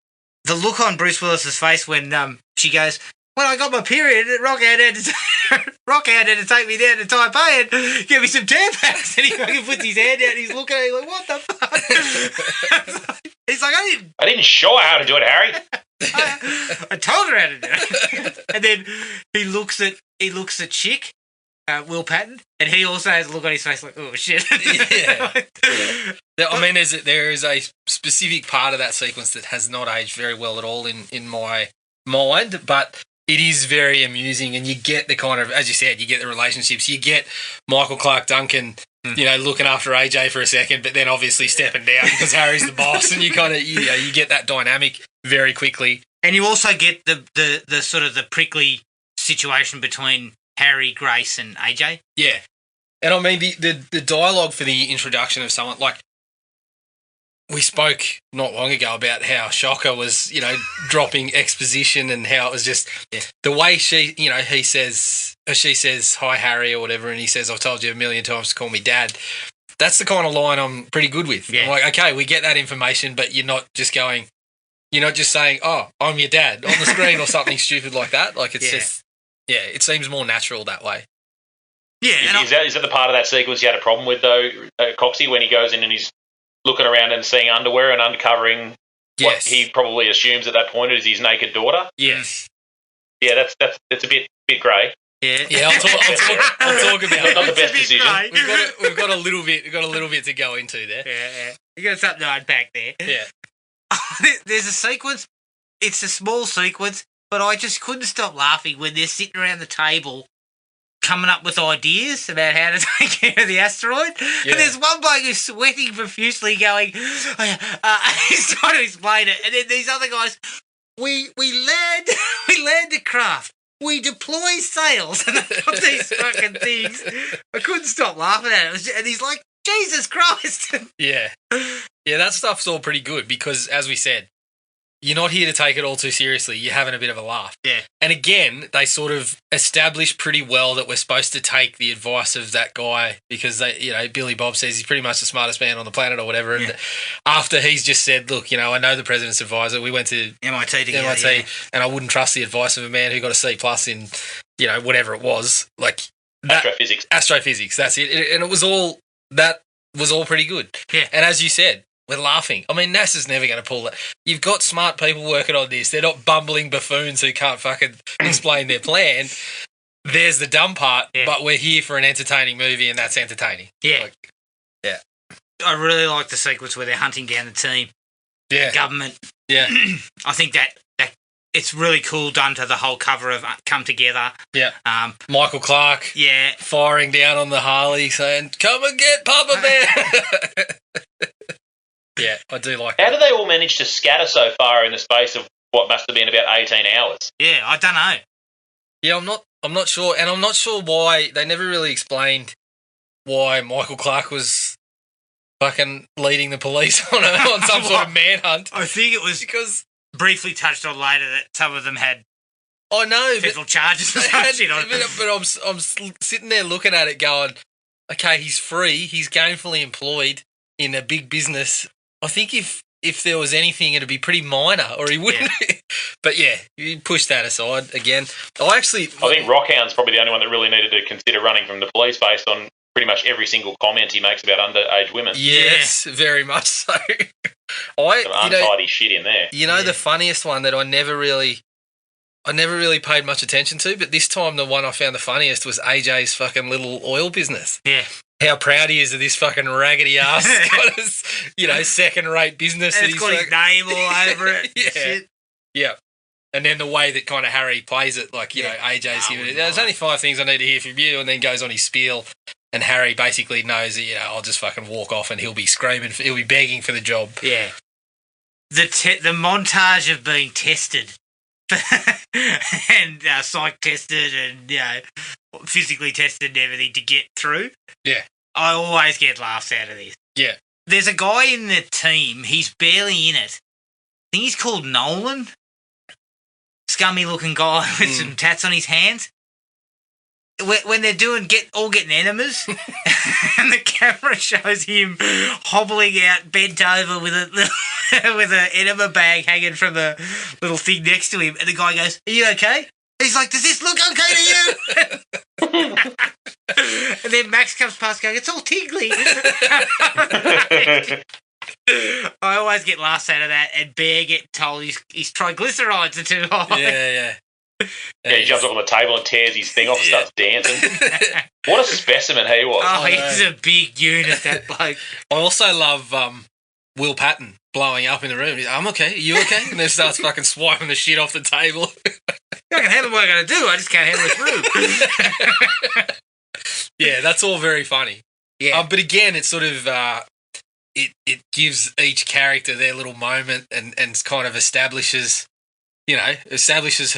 The look on Bruce Willis's face when she goes, when I got my period, Rockout had to take me down to Taipei and give me some Tampax. And he fucking puts his hand out and he's looking at me like, what the fuck? He's like, I didn't show her how to do it, Harry. I told her how to do it. And then he looks at Chick, Will Patton, and he also has a look on his face like, oh shit. Yeah. I mean, there is a specific part of that sequence that has not aged very well at all in my mind, but it is very amusing, and you get the kind of, as you said, you get the relationships. You get Michael Clark Duncan, looking after AJ for a second, but then obviously stepping down because Harry's the boss, and you kind of you get that dynamic very quickly. And you also get the sort of the prickly situation between Harry, Grace, and AJ. Yeah, and I mean the dialogue for the introduction of someone like. We spoke not long ago about how Shocker was, dropping exposition and how it was just the way she says, hi, Harry, or whatever, and he says, I've told you a million times to call me Dad. That's the kind of line I'm pretty good with. Yeah. I'm like, okay, we get that information, but you're not just saying, oh, I'm your dad on the screen or something stupid like that. Like, it's just, it seems more natural that way. Yeah. Is that the part of that sequence you had a problem with, though, Coxie, when he goes in and he's looking around and seeing underwear and uncovering what he probably assumes at that point is his naked daughter? Yes. Yeah, that's a bit grey. Yeah. I'll talk about it. Not the best decision. We've got a little bit to go into there. Yeah. You got something to unpack there. Yeah. There's a sequence. It's a small sequence, but I just couldn't stop laughing when they're sitting around the table coming up with ideas about how to take care of the asteroid. Yeah. And there's one bloke who's sweating profusely going, he's trying to explain it. And then these other guys, we land a craft. We deploy sails. And they've got these fucking things. I couldn't stop laughing at it. And he's like, Jesus Christ. Yeah. Yeah, that stuff's all pretty good because, as we said, you're not here to take it all too seriously. You're having a bit of a laugh. Yeah. And again, they sort of establish pretty well that we're supposed to take the advice of that guy because Billy Bob says he's pretty much the smartest man on the planet or whatever. And after he's just said, look, I know the president's advisor. We went to MIT together, and I wouldn't trust the advice of a man who got a C+ in, whatever it was. Like Astrophysics, that's it. And it was all pretty good. Yeah. And as you said, we're laughing. I mean, NASA's never going to pull that. You've got smart people working on this. They're not bumbling buffoons who can't fucking explain their plan. There's the dumb part, but we're here for an entertaining movie, and that's entertaining. Yeah. I really like the sequence where they're hunting down the team. Yeah. The government. Yeah. I think that it's really cool done to the whole cover of Come Together. Yeah. Michael Clark. Yeah. Firing down on the Harley saying, come and get Papa Bear. Yeah, I do like that. How do they all manage to scatter so far in the space of what must have been about 18 hours? Yeah, I don't know. Yeah, I'm not sure, and I'm not sure why they never really explained why Michael Clark was fucking leading the police on some sort of manhunt. I think it was because briefly touched on later that some of them had federal charges or some shit on it. But I'm sitting there looking at it going, okay, he's free, he's gainfully employed in a big business. I think if there was anything, it'd be pretty minor, or he wouldn't. Yeah. But yeah, you push that aside again. I think Rockhound's probably the only one that really needed to consider running from the police based on pretty much every single comment he makes about underage women. Yes, very much so. Some untidy shit in there. The funniest one that I never really paid much attention to, but this time the one I found the funniest was AJ's fucking little oil business. Yeah. How proud he is of this fucking raggedy ass kind of, second-rate business. And it's got his name all over it. Yeah. Shit. Yeah. And then the way that kind of Harry plays it, like, AJ's here. There's only 5 things I need to hear from you, and then goes on his spiel. And Harry basically knows that, I'll just fucking walk off and he'll be screaming, he'll be begging for the job. Yeah. The montage of being tested and psych tested and, physically tested and everything to get through. Yeah. I always get laughs out of this. Yeah. There's a guy in the team, he's barely in it. I think he's called Nolan. Scummy looking guy with some tats on his hands. When they're getting enemas, and the camera shows him hobbling out, bent over with an enema bag hanging from the little thing next to him, and the guy goes, "Are you okay?" He's He's like, does this look okay to you? And then Max comes past going, it's all tingly. I always get laughs out of that, and Bear get told his triglycerides are too high. Yeah. Yeah, he jumps up on the table and tears his thing off and starts dancing. What a specimen he was. Oh, he's a big unit, that bloke. I also love Will Patton blowing up in the room. He's, I'm okay. Are you okay? And then starts fucking swiping the shit off the table. I can handle what I got to do. I just can't handle the crew. Yeah, that's all very funny. Yeah. But again, it's sort of it gives each character their little moment and kind of establishes who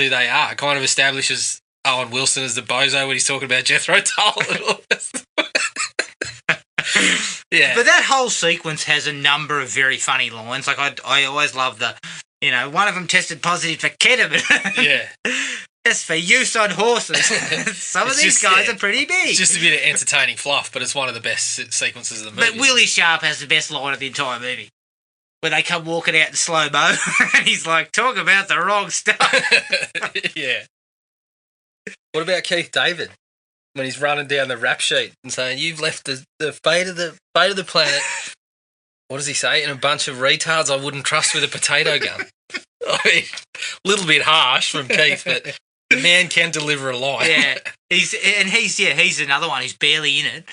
they are. It kind of establishes Owen Wilson as the bozo when he's talking about Jethro Tull and all this. Yeah. But that whole sequence has a number of very funny lines. Like, I always love one of them tested positive for ketamine. Yeah. That's for use on horses. Some of these guys are pretty big. It's just a bit of entertaining fluff, but it's one of the best sequences of the movie. But Willie Sharp has the best line of the entire movie. When they come walking out in slow-mo, and he's like, talk about the wrong stuff. Yeah. What about Keith David? When he's running down the rap sheet and saying, you've left the fate of the planet. What does he say? In a bunch of retards I wouldn't trust with a potato gun. I mean, a little bit harsh from Keith, but the man can deliver a line. Yeah. He's another one who's barely in it,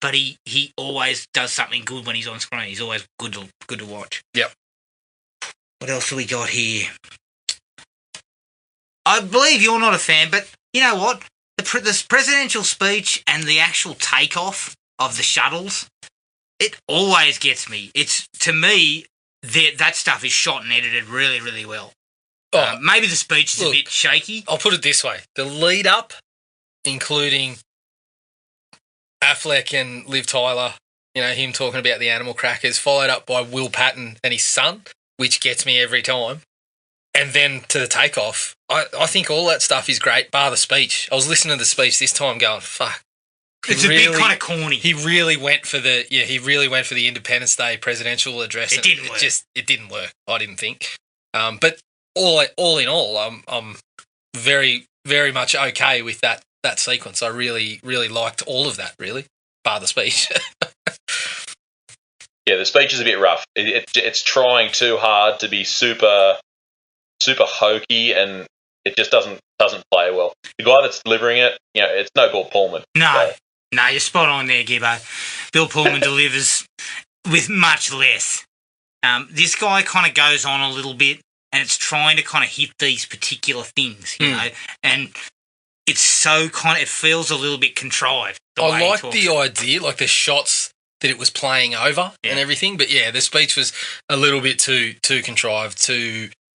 but he always does something good when he's on screen. He's always good to watch. Yep. What else have we got here? I believe you're not a fan, but you know what? The presidential speech and the actual takeoff of the shuttles, it always gets me. It's, to me, that stuff is shot and edited really, really well. Maybe the speech is a bit shaky. I'll put it this way. The lead up, including Affleck and Liv Tyler, him talking about the animal crackers, followed up by Will Patton and his son, which gets me every time. And then to the takeoff, I think all that stuff is great, bar the speech. I was listening to the speech this time going, fuck. It's a bit kind of corny. He really went for the Independence Day presidential address. It didn't work. It didn't work, I didn't think. But all in all, I'm very, very much okay with that sequence. I really, really liked all of that, really, bar the speech. Yeah, the speech is a bit rough. It's trying too hard to be super hokey, and it just doesn't play well. The guy that's delivering it, it's no Bill Pullman. No, you're spot on there, Gibbo. Bill Pullman delivers with much less. This guy kind of goes on a little bit, and it's trying to kind of hit these particular things, you know, and it's so it feels a little bit contrived. I like the idea, like the shots that it was playing over and everything, but yeah, the speech was a little bit too contrived,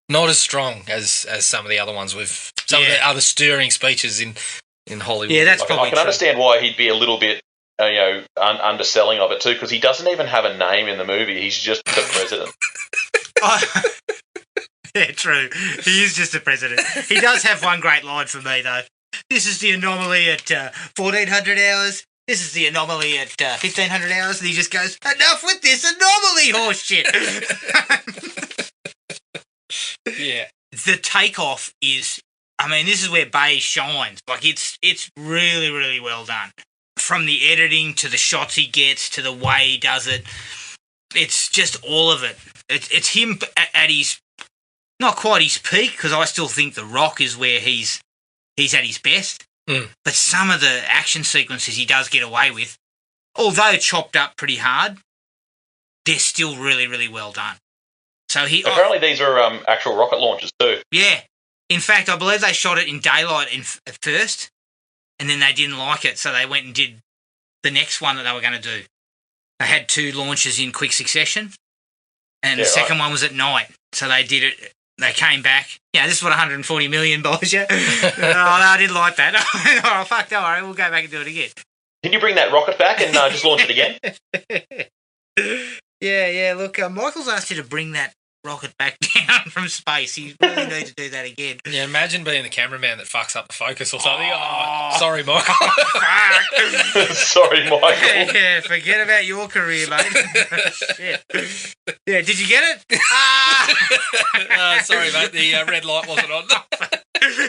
not as strong as some of the other ones with some of the other stirring speeches in Hollywood. Yeah, that's probably I can understand why he'd be a little bit underselling of it too, because he doesn't even have a name in the movie. He's just the president. Yeah, true. He is just the president. He does have one great line for me, though. This is the anomaly at 1400 hours. This is the anomaly at 1500 hours. And he just goes, enough with this anomaly horse shit. Yeah. The takeoff is, this is where Bay shines. Like, it's really, really well done. From the editing to the shots he gets to the way he does it, it's just all of it. It's him at his, not quite his peak, because I still think The Rock is where he's at his best. But some of the action sequences he does get away with, although chopped up pretty hard, they're still really, really well done. So apparently these are actual rocket launches too. Yeah. In fact, I believe they shot it in daylight at first, and then they didn't like it, so they went and did the next one that they were going to do. They had 2 launches in quick succession, and the second one was at night. So they did it. They came back. Yeah, this is what 140 million buys you. I didn't like that. Oh, fuck, don't worry. We'll go back and do it again. Can you bring that rocket back and just launch it again? Yeah. Look, Michael's asked you to bring that rocket back down from space. You really need to do that again. Yeah, imagine being the cameraman that fucks up the focus or something. Oh, sorry, Michael. Sorry, Michael. Yeah, forget about your career, mate. Shit. Yeah, did you get it? Sorry, mate. The red light wasn't on.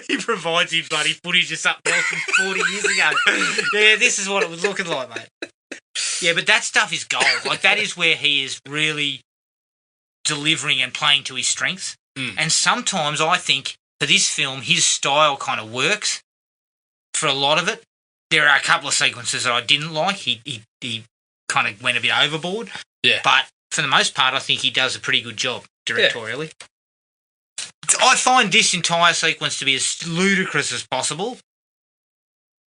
he provides you bloody footage of something else from 40 years ago. Yeah, this is what it was looking like, mate. Yeah, but that stuff is gold. Like, that is where he is really delivering and playing to his strengths. And sometimes I think for this film, his style kind of works for a lot of it. There are a couple of sequences that I didn't like. He kind of went a bit overboard. Yeah. But for the most part, I think he does a pretty good job directorially. Yeah. I find this entire sequence to be as ludicrous as possible.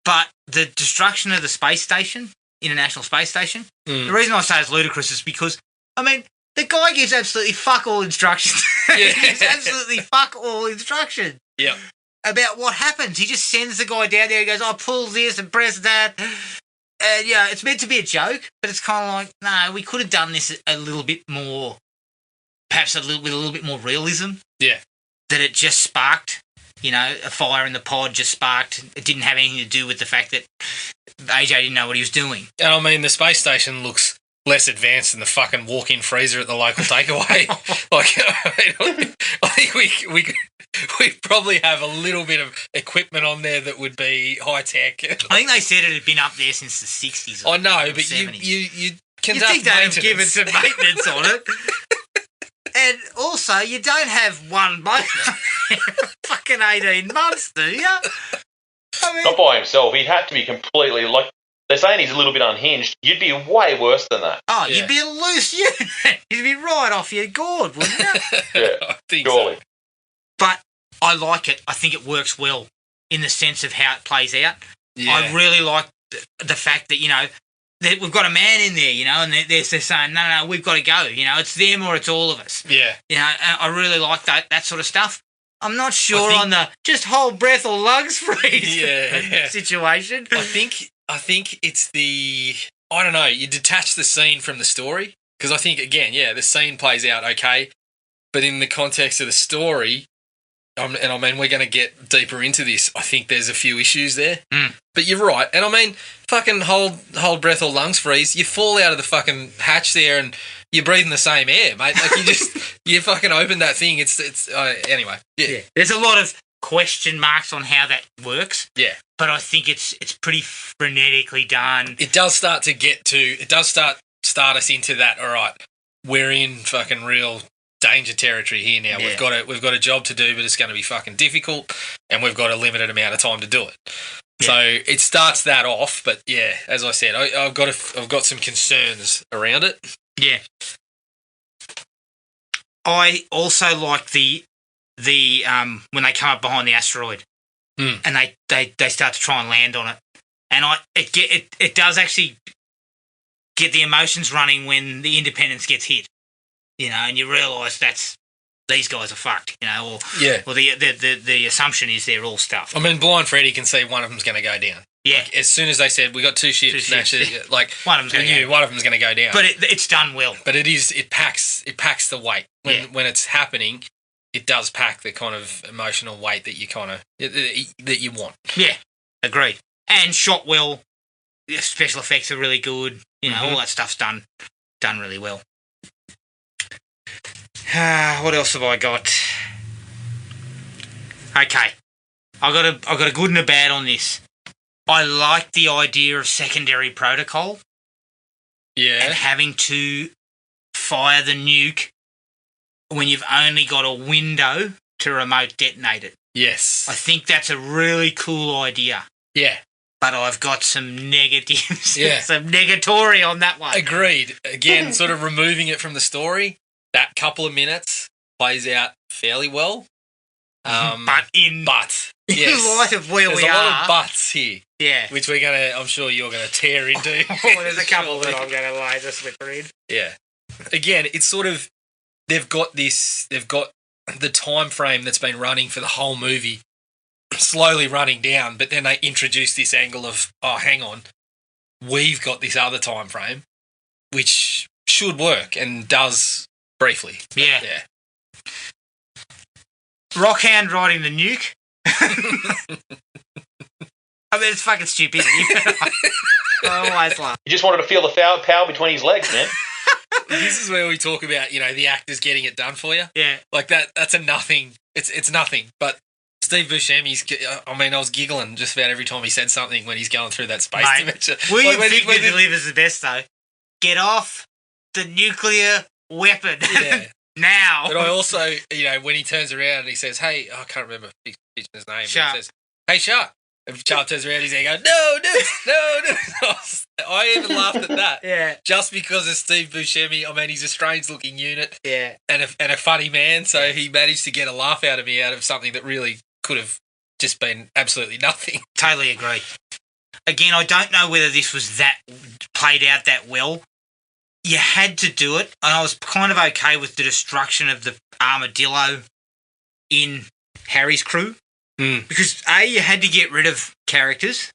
But the destruction of the space station, International Space Station, the reason I say it's ludicrous is because, I mean, the guy gives absolutely fuck all instructions. Yeah. He gives absolutely fuck all instructions. Yeah. About what happens. He just sends the guy down there. He goes, "Oh, pull this and press that." And yeah, it's meant to be a joke, but it's kind of like, no, we could have done this a little bit more, perhaps with a little bit more realism. Yeah. That it just sparked, you know, a fire in the pod just sparked. It didn't have anything to do with the fact that AJ didn't know what he was doing. And I mean, the space station looks less advanced than the fucking walk-in freezer at the local takeaway. Like, I think we probably have a little bit of equipment on there that would be high-tech. I think they said it had been up there since the 60s. I know, but 70s. you conduct you think they'd have given maintenance. some maintenance on it. And also, you don't have one motor fucking 18 months, do you? I mean, Not by himself. He'd have to be completely, like, they're saying he's a little bit unhinged. You'd be way worse than that. oh, Yeah. you'd be a loose unit. You'd be right off your gourd, wouldn't you? Yeah, I think surely. so. But I like it. I think it works well in the sense of how it plays out. Yeah. I really like the fact that, you know, that we've got a man in there, you know, and they're saying, no, we've got to go. You know, it's them or it's all of us. Yeah. You know, and I really like that sort of stuff. I'm not sure think- on the just hold breath or lungs freeze Yeah. situation. I think it's I don't know, you detach the scene from the story, because I think, again, yeah, the scene plays out okay, but in the context of the story, and I mean, we're going to get deeper into this, I think there's a few issues there. But you're right, and I mean, fucking hold breath or lungs freeze, you fall out of the fucking hatch there and you're breathing the same air, mate. Like, you fucking open that thing, it's anyway. Yeah. There's a lot of question marks on how that works. Yeah. But I think it's pretty frenetically done. It does start start us into that, all right, we're in fucking real danger territory here now. Yeah. We've got a job to do, but it's going to be fucking difficult, and we've got a limited amount of time to do it. Yeah. So it starts that off, but yeah, as I said, I've got some concerns around it. Yeah. I also like the when they come up behind the asteroid and they start to try and land on it, and it does actually get the emotions running when the Independence gets hit, you know, and you realise these guys are fucked, you know, or the assumption is they're all stuffed. I mean, Blind Freddy can see one of them's going to go down. Yeah. Like, as soon as they said we got two ships, like one of them's going to go. One of them's going to go down. But it's done well. But it packs the weight when it's happening. It does pack the kind of emotional weight that you that you want. Yeah, agreed. And shot well. The special effects are really good. You know, all that stuff's done really well. What else have I got? Okay, I got a good and a bad on this. I like the idea of secondary protocol. Yeah. And having to fire the nuke when you've only got a window to remote detonate it. Yes. I think that's a really cool idea. Yeah. But I've got some negatives, Yeah. some negatory on that one. Agreed. Again, sort of removing it from the story, that couple of minutes plays out fairly well. But in yes, light of where there's we a are, lot of buts here. Yeah. Which I'm sure you're gonna tear into. There's a couple that I'm gonna laser slipper in. Yeah. Again, it's sort of they've got the time frame that's been running for the whole movie slowly running down, but then they introduce this angle of, oh, hang on, we've got this other time frame, which should work and does briefly. Yeah. Yeah. Rockhand riding the nuke. I mean, it's fucking stupidity. I always laugh. He just wanted to feel the power between his legs, man. This is where we talk about, the actors getting it done for you. Yeah. Like that's a nothing. It's nothing. But Steve Buscemi's. I mean, I was giggling just about every time he said something when he's going through that space Mate, dimension. William Like, Fichtner delivers the best though. Get off the nuclear weapon Yeah. now. But I also, when he turns around and he says, "Hey," I can't remember his name. Sharp. But he says, "Hey, Sharp." And Sharp turns around, he's going, "No, no." I even laughed at that. Yeah. Just because of Steve Buscemi. I mean, he's a strange-looking unit. Yeah. And a funny man, so he managed to get a laugh out of me out of something that really could have just been absolutely nothing. Totally agree. Again, I don't know whether this was that played out that well. You had to do it, and I was kind of okay with the destruction of the armadillo in Harry's crew. Because A, you had to get rid of characters.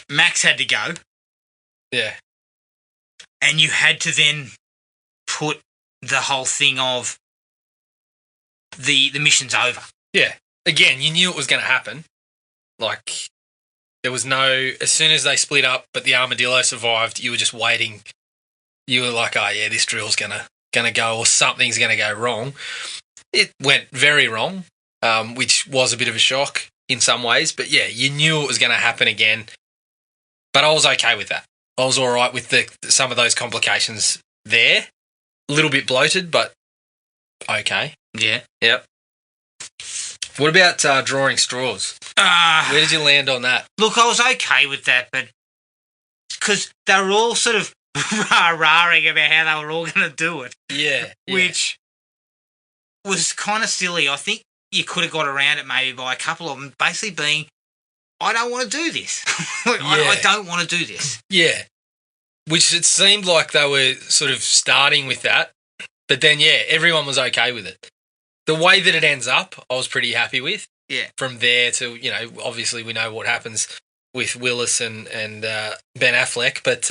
Max had to go. Yeah. And you had to then put the whole thing of the mission's over. Yeah. Again, you knew it was going to happen. Like, there was no... As soon as they split up, but the armadillo survived, you were just waiting. You were like, oh, yeah, this drill's going to go, or something's going to go wrong. It went very wrong, which was a bit of a shock in some ways. But, yeah, you knew it was going to happen again. But I was okay with that. I was all right with some of those complications there. A little bit bloated, but okay. Yeah. Yep. What about drawing straws? Where did you land on that? Look, I was okay with that, but because they were all sort of rah-rahing about how they were all going to do it. Yeah. Which was kind of silly. I think you could have got around it maybe by a couple of them basically being, I don't want to do this. I don't want to do this. Yeah. Which it seemed like they were sort of starting with that. But then, yeah, everyone was okay with it. The way that it ends up, I was pretty happy with. Yeah. From there to, obviously we know what happens with Willis and Ben Affleck. But,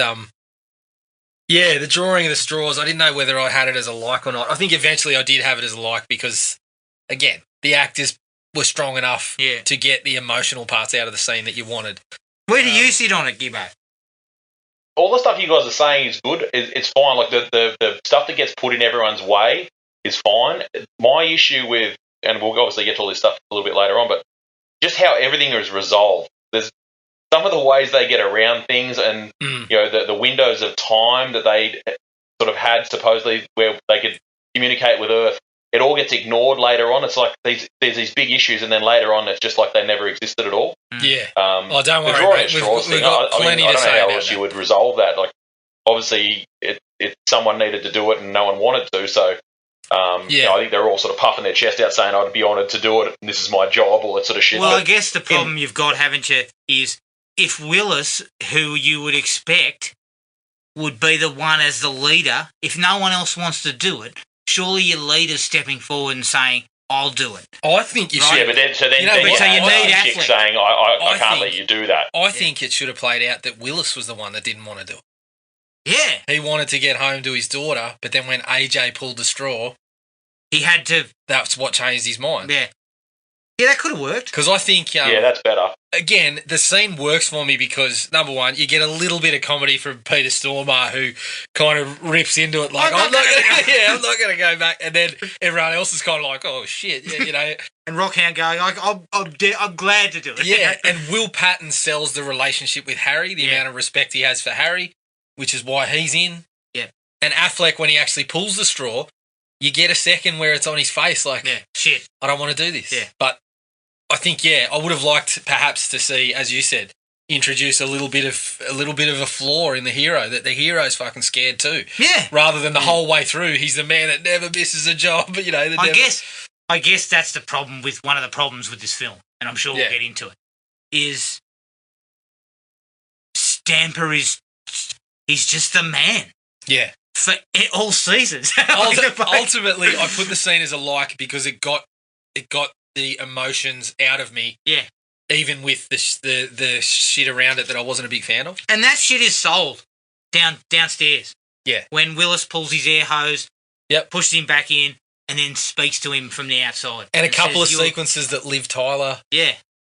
yeah, the drawing of the straws, I didn't know whether I had it as a like or not. I think eventually I did have it as a like because, again, the actors were strong enough to get the emotional parts out of the scene that you wanted. Where do you sit on it, Gibbo? All the stuff you guys are saying is good. It's fine. Like the stuff that gets put in everyone's way is fine. My issue with, and we'll obviously get to all this stuff a little bit later on, but just how everything is resolved. There's some of the ways they get around things, and the windows of time that they sort of had supposedly where they could communicate with Earth. It all gets ignored later on. It's like there's these big issues, and then later on, it's just like they never existed at all. Yeah. Don't worry. The drawing of straws thing. I don't know how else you would resolve that. Like, obviously, someone needed to do it, and no one wanted to. So, I think they're all sort of puffing their chest out, saying, "I'd be honoured to do it. And this is my job," all that sort of shit. Well, I guess the problem you've got, haven't you, is if Willis, who you would expect would be the one as the leader, if no one else wants to do it. Surely your leader's stepping forward and saying, I'll do it. I think you should. Yeah, but then you need chick saying, I can't let you do that. I think it should have played out that Willis was the one that didn't want to do it. Yeah. He wanted to get home to his daughter, but then when AJ pulled the straw, he had to. That's what changed his mind. Yeah. Yeah, that could have worked. Because I think... that's better. Again, the scene works for me because, number one, you get a little bit of comedy from Peter Stormare, who kind of rips into it like, I'm not going to go back. And then everyone else is kind of like, oh, shit, And Rockhound going, I'm glad to do it. Yeah, and Will Patton sells the relationship with Harry, the amount of respect he has for Harry, which is why he's in. Yeah. And Affleck, when he actually pulls the straw, you get a second where it's on his face like, shit, I don't want to do this. Yeah. But I think, I would have liked perhaps to see, as you said, introduce a little bit of a flaw in the hero, that the hero's fucking scared too. Yeah. Rather than the whole way through, he's the man that never misses a job. I guess that's the problem with one of the problems with this film, and I'm sure we'll get into it. Is Stamper he's just the man. Yeah. For all seasons. Ultimately, I put the scene as a like because it got the emotions out of me. Yeah. Even with the shit around it that I wasn't a big fan of. And that shit is sold downstairs. Yeah. When Willis pulls his air hose, pushes him back in, and then speaks to him from the outside. And a couple of sequences that Liv Tyler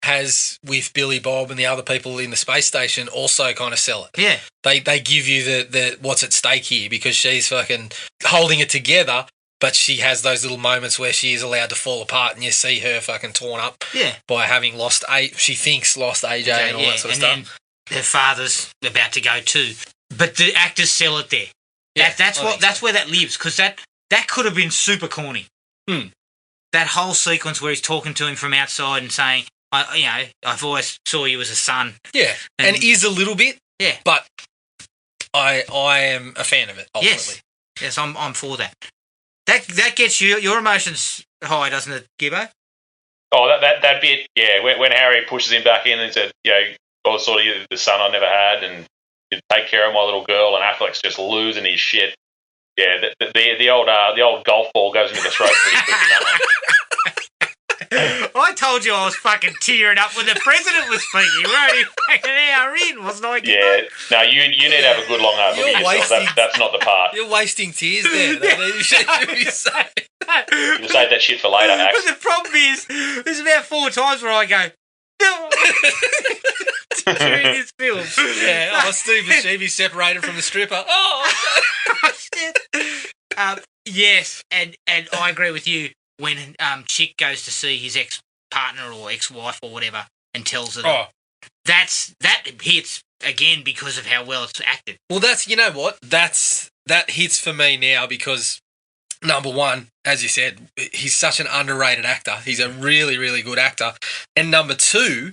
has with Billy Bob and the other people in the space station also kind of sell it. Yeah. They give you the what's at stake here because she's fucking holding it together but she has those little moments where she is allowed to fall apart, and you see her fucking torn up Yeah. by having lost she thinks lost AJ and all that sort of and stuff. Then her father's about to go too, but the actors sell it there. Yeah, That's where that lives, because that could have been super corny. That whole sequence where he's talking to him from outside and saying, I've always saw you as a son. Yeah, and is a little bit. Yeah, but I am a fan of it. Ultimately, yes, I'm for that. That gets your emotions high, doesn't it, Gibbo? Oh, that bit, yeah. When Harry pushes him back in and said, "I was sort of the son I never had, and you take care of my little girl," and Affleck's just losing his shit. Yeah, the old golf ball goes into the throat pretty quick in that one. I told you I was fucking tearing up when the president was speaking. We're only fucking an hour in, wasn't I? Yeah, no, you need to have a good long hard look at yourself. That's not the part. You're wasting tears there. You should be saying. You'll save that shit for later, Axe. But the problem is, there's about 4 times where I go, no. During this film. Yeah, Steve Buscemi separated from the stripper. Oh, shit. Yes, and I agree with you. When Chick goes to see his ex-partner or ex-wife or whatever and tells her that hits again because of how well it's acted. Well, that hits for me now because, number one, as you said, he's such an underrated actor. He's a really, really good actor. And number two,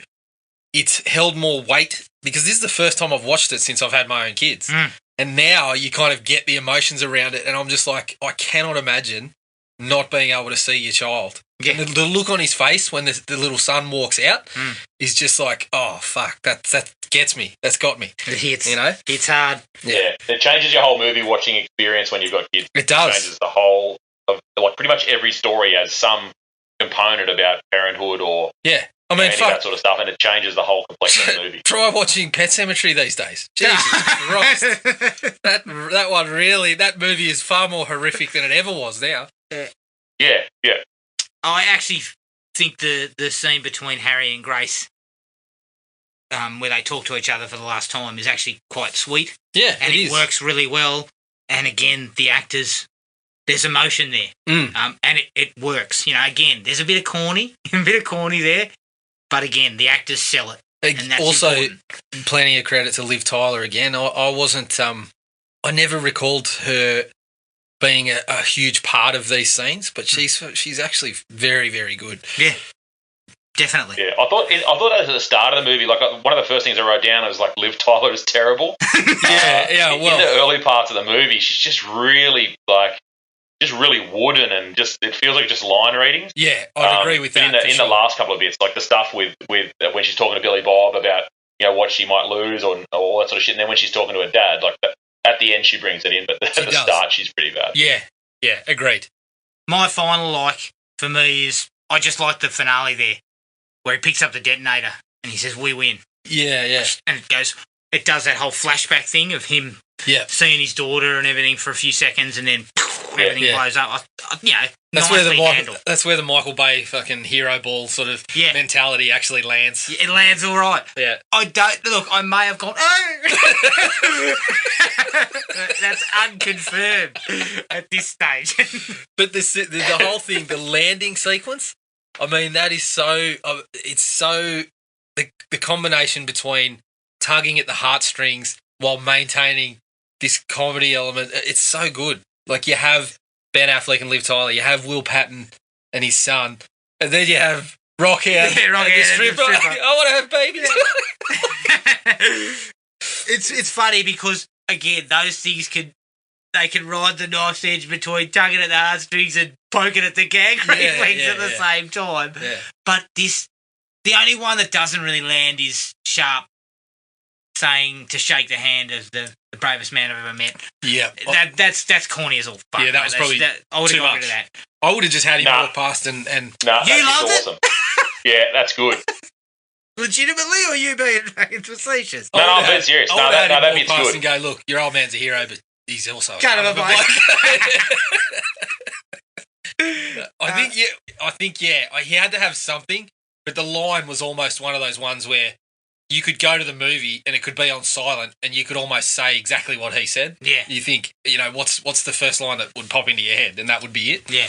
it's held more weight because this is the first time I've watched it since I've had my own kids. And now you kind of get the emotions around it, and I'm just like, I cannot imagine not being able to see your child. Yeah. And the look on his face when the little son walks out is just like, oh, fuck, that gets me. That's got me. It hits. It's hard. Yeah. It changes your whole movie watching experience when you've got kids. It does. It changes the whole of, pretty much every story has some component about parenthood or that sort of stuff, and it changes the whole complexion of the movie. Try watching Pet Sematary these days. Jesus Christ. That one really, that movie is far more horrific than it ever was now. Yeah. I actually think the scene between Harry and Grace, where they talk to each other for the last time, is actually quite sweet. Yeah, and it works really well. And again, the actors, there's emotion there, and it works. Again, there's a bit of corny there, but again, the actors sell it. And that's also, important. Plenty of credit to Liv Tyler again. I wasn't, I never recalled her being a huge part of these scenes, but she's actually very, very good. Yeah, definitely. Yeah, I thought at the start of the movie, like one of the first things I wrote down was like Liv Tyler is terrible. Yeah. Well, in the early parts of the movie, she's just really really wooden and just it feels like just line readings. Yeah, I'd agree with that. In the last couple of bits, like the stuff with when she's talking to Billy Bob about what she might lose or all that sort of shit, and then when she's talking to her dad, like at the end she brings it in, but at the start she's pretty bad. Yeah, agreed. My final like for me is I just like the finale there, where he picks up the detonator and he says, "We win." Yeah. And it does that whole flashback thing of him seeing his daughter and everything for a few seconds, and then everything blows up. That's where the Michael Bay fucking hero ball sort of mentality actually lands. Yeah, it lands all right. Yeah. I may have gone, oh! That's unconfirmed at this stage. But the whole thing, the landing sequence, I mean, that is so, it's so, the combination between tugging at the heartstrings while maintaining this comedy element, it's so good. Like, you have Ben Affleck and Liv Tyler, you have Will Patton and his son, and then you have Rockhead and the stripper. I want to have babies. It's funny because, again, those things can ride the knife's edge between tugging at the heartstrings and poking at the gang reflex at the same time. Yeah. But the only one that doesn't really land is Sharp saying to shake the hand of the bravest man I've ever met. Yeah. That's corny as all fuck. Yeah, that was probably I would too have got much. rid of that. I would have just had him walk past and Nah, you loved it? Awesome. Yeah, that's good. Legitimately, or you being facetious? No, I'm being serious. No, that bit's good. And go, look, your old man's a hero, but he's also kind of a bloke. I think he had to have something, but the line was almost one of those ones where you could go to the movie and it could be on silent and you could almost say exactly what he said. Yeah. You think, what's the first line that would pop into your head, and that would be it. Yeah.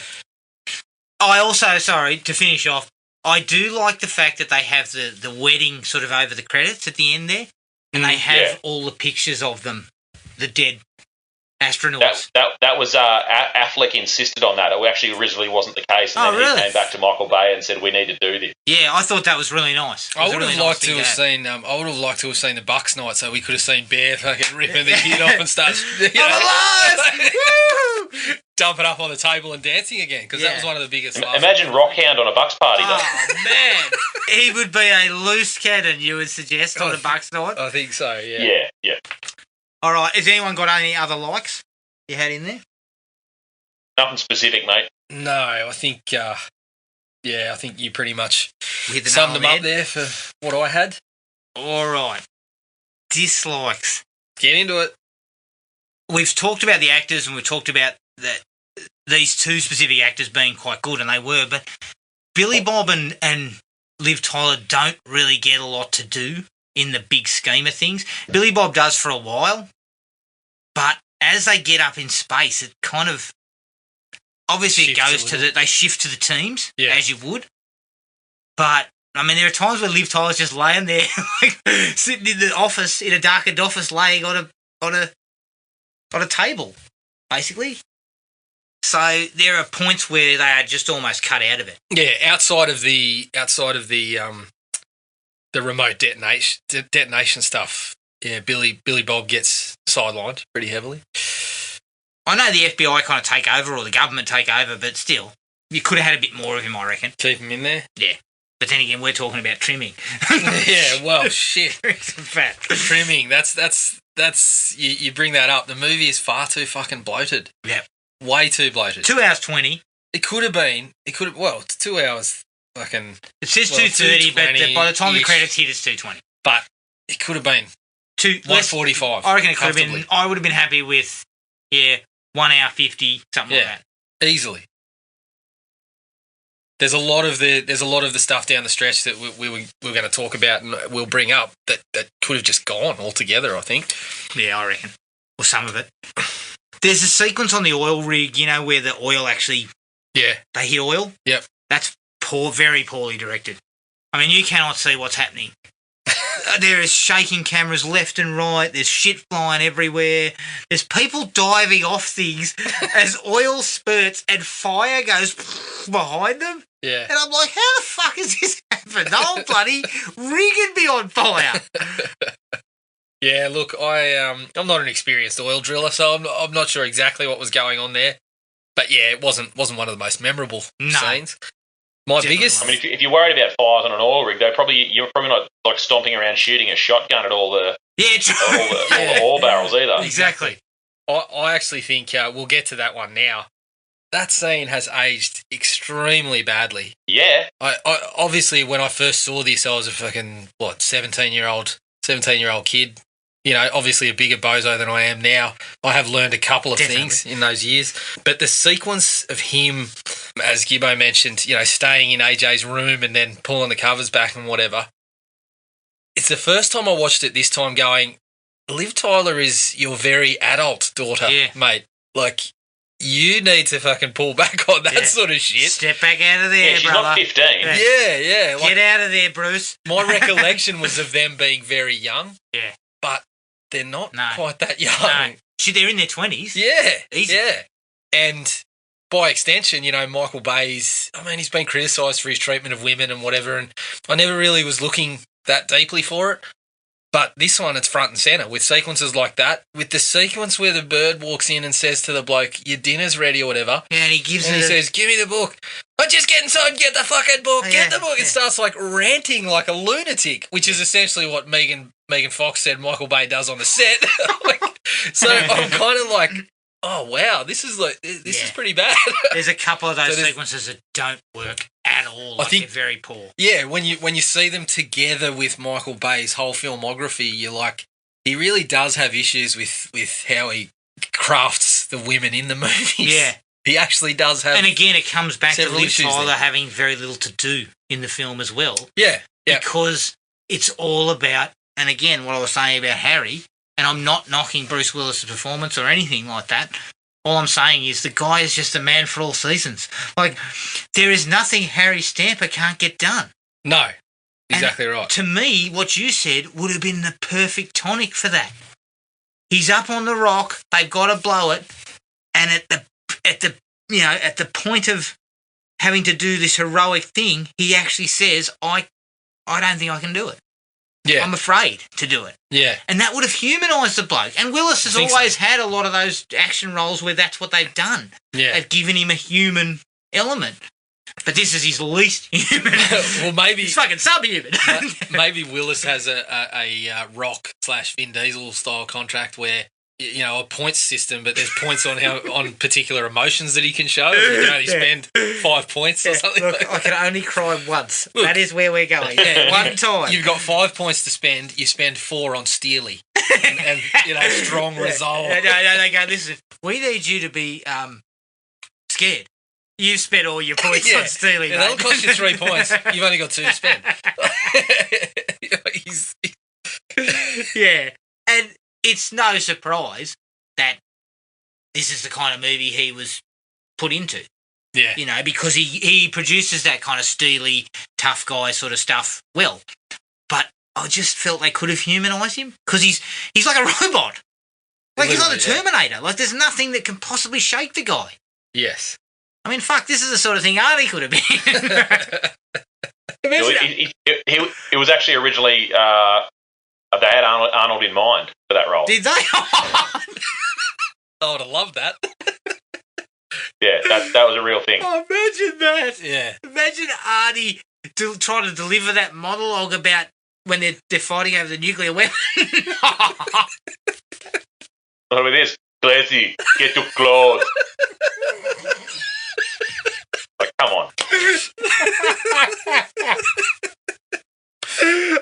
I also, sorry, to finish off, I do like the fact that they have the wedding sort of over the credits at the end there, and they have all the pictures of them, the dead astronauts. That was Affleck insisted on that. It actually originally wasn't the case, and then he came back to Michael Bay and said, "We need to do this." Yeah, I thought that was really nice. I would have liked to have seen. I would have liked to have seen the Bucks night, so we could have seen Bear fucking ripping the kid off and start, dumping up on the table and dancing again, because that was one of the biggest. Imagine Rockhound on a Bucks party. Oh man, he would be a loose cannon. You would suggest on a Bucks night? I think so. Yeah. Yeah. All right. Has anyone got any other likes you had in there? Nothing specific, mate. No, I think. I think you pretty much With summed them up there for what I had. All right. Dislikes. Get into it. We've talked about the actors and we've talked about these two specific actors being quite good, and they were, but Billy Bob and Liv Tyler don't really get a lot to do in the big scheme of things. Billy Bob does for a while, but as they get up in space, it kind of obviously it goes to they shift to the teams as you would. But I mean, there are times where Liv Tyler's just laying there, like, sitting in the office in a darkened office, laying on a table, basically. So there are points where they are just almost cut out of it. Yeah, outside of the remote detonation stuff. Yeah, Billy Bob gets sidelined pretty heavily. I know the FBI kind of take over, or the government take over, but still, you could have had a bit more of him, I reckon. Keep him in there. Yeah, but then again, we're talking about trimming. Yeah, well, shit. Fat Trimming. That's you bring that up. The movie is far too fucking bloated. Yeah. Way too bloated. 2 hours 20. It could have been. Well, it's 2 hours. Fucking. It says 2:30, but by the time the credits hit, it's 2:20. But it could have been 1:45. I reckon it could have been. I would have been happy with 1 hour 50, something like that. Easily. There's a lot of the stuff down the stretch that we were going to talk about and we'll bring up that could have just gone altogether, I think. Yeah, I reckon. Or some of it. There's a sequence on the oil rig, where the oil actually... Yeah. They hit oil. Yep. That's very poorly directed. I mean, you cannot see what's happening. There is shaking cameras left and right. There's shit flying everywhere. There's people diving off things as oil spurts and fire goes behind them. Yeah. And I'm like, how the fuck has this happened? The whole bloody rig would be on fire. Yeah, look, I'm not an experienced oil driller, so I'm not sure exactly what was going on there. But yeah, it wasn't one of the most memorable scenes. My biggest. I mean, if you're worried about fires on an oil rig, you're probably not like stomping around shooting a shotgun at all the oil barrels either. Exactly. I actually think we'll get to that one now. That scene has aged extremely badly. Yeah. I obviously when I first saw this, I was a fucking 17-year-old kid. Obviously a bigger bozo than I am now. I have learned a couple of things in those years. But the sequence of him, as Gibbo mentioned, staying in AJ's room and then pulling the covers back and whatever. It's the first time I watched it this time going, Liv Tyler is your very adult daughter, mate. Like, you need to fucking pull back on that sort of shit. Step back out of there, she's brother. not 15. Yeah. Like, get out of there, Bruce. My recollection was of them being very young. Yeah. But they're not quite that young. No. Shit, they're in their 20s. Yeah. Easy. Yeah. And by extension, Michael Bay's, he's been criticised for his treatment of women and whatever, and I never really was looking that deeply for it. But this one, it's front and centre with sequences like that. With the sequence where the bird walks in and says to the bloke, your dinner's ready or whatever. Yeah, and he says, give me the book. I'm just getting inside, get the fucking book, get the book. It starts like ranting like a lunatic, which is essentially what Megan Fox said Michael Bay does on the set. So I'm kind of like, oh wow, this is pretty bad. There's a couple of those sequences that don't work at all. I think they're very poor. Yeah, when you see them together with Michael Bay's whole filmography, you're like, he really does have issues with how he crafts the women in the movies. Yeah. He actually does have. And again, it comes back to Liv Tyler there. having very little to do in the film as well. Yeah. Because it's all about, and again, what I was saying about Harry, and I'm not knocking Bruce Willis' performance or anything like that. All I'm saying is the guy is just a man for all seasons. Like, there is nothing Harry Stamper can't get done. No, exactly right. To me, what you said would have been the perfect tonic for that. He's up on the rock, they've got to blow it, and at the point of having to do this heroic thing, he actually says, I don't think I can do it. Yeah. I'm afraid to do it. Yeah. And that would have humanised the bloke. And Willis has always had a lot of those action roles where that's what they've done. Yeah. They've given him a human element. But this is his least human. Well, maybe he's fucking subhuman. Maybe Willis has a Rock / Vin Diesel style contract where, you know, a points system, but there's points on particular emotions that he can show. You can only spend 5 points or something. Look, I can only cry once. Look, that is where we're going. Yeah, one time. You've got 5 points to spend. You spend 4 on Steely and you know, strong resolve. No, they go, listen, we need you to be scared. You've spent all your points on Steely. Yeah, that'll cost you 3 points. You've only got 2 to spend. Yeah. And it's no surprise that this is the kind of movie he was put into. Yeah. You know, because he produces that kind of steely, tough guy sort of stuff well. But I just felt they could have humanised him because he's like a robot. Like, he's like the Terminator. Yeah. Like, there's nothing that can possibly shake the guy. Yes. I mean, fuck, this is the sort of thing Arnie could have been. It was actually originally, they had Arnold in mind for that role. Did they? I would have loved that. Yeah, that was a real thing. Oh, imagine that. Yeah. Imagine Arnie trying to deliver that monologue about when they're fighting over the nuclear weapon. What with this? Clancy, get your clothes. Like, come on.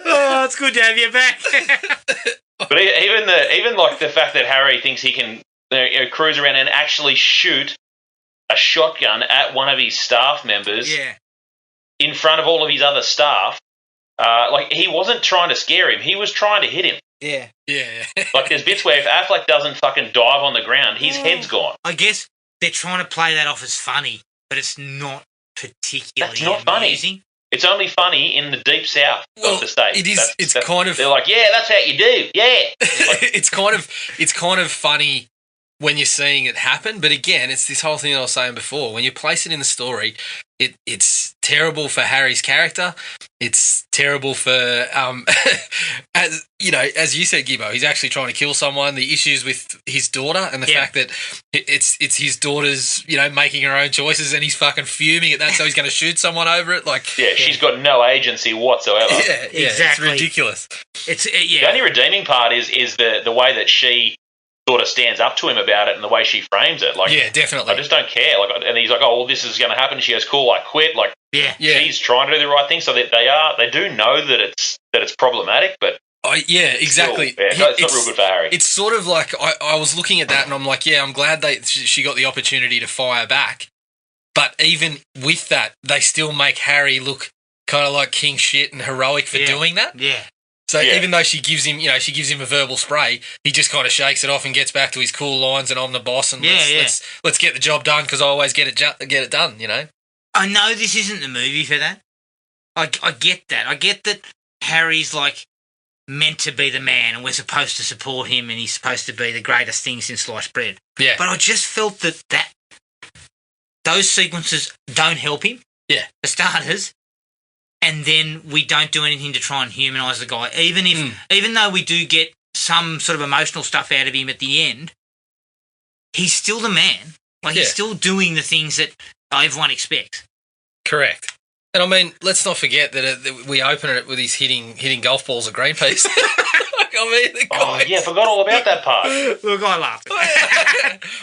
Oh, it's good to have you back. But even like the fact that Harry thinks he can cruise around and actually shoot a shotgun at one of his staff members in front of all of his other staff, like, he wasn't trying to scare him. He was trying to hit him. Yeah. Like, there's bits where if Affleck doesn't fucking dive on the ground, his head's gone. I guess they're trying to play that off as funny, but it's not particularly That's not amusing. Funny. It's only funny in the deep south of the state. It is. It's kind of. They're like, yeah, that's how you do. Yeah. Like, it's kind of funny when you're seeing it happen, but again, it's this whole thing that I was saying before. When you place it in the story, it's terrible for Harry's character. It's terrible for as you said, Gibbo. He's actually trying to kill someone. The issues with his daughter and the fact that it's his daughter's, making her own choices, and he's fucking fuming at that. So he's going to shoot someone over it. Like, she's got no agency whatsoever. Yeah, exactly. It's ridiculous. The only redeeming part is the way that she sort of stands up to him about it and the way she frames it. Like, yeah, definitely. I just don't care. Like, and he's like, oh, well, this is going to happen. She goes, cool, I quit. Like, she's trying to do the right thing. So that they do know that it's problematic, but exactly. Still, it's not real good for Harry. It's sort of like I was looking at that and I'm like, I'm glad she got the opportunity to fire back. But even with that, they still make Harry look kind of like king shit and heroic for doing that. Yeah. So even though she gives him a verbal spray, he just kind of shakes it off and gets back to his cool lines and I'm the boss and let's get the job done because I always get it done, I know this isn't the movie for that. I get that. I get that Harry's like meant to be the man and we're supposed to support him and he's supposed to be the greatest thing since sliced bread. Yeah. But I just felt that those sequences don't help him. Yeah. For starters. And then we don't do anything to try and humanise the guy. Even though we do get some sort of emotional stuff out of him at the end, he's still the man. Like, he's still doing the things that everyone expects. Correct. And I mean, let's not forget that we open it with his hitting golf balls at Greenpeace. I forgot all about that part. Look, I laughed.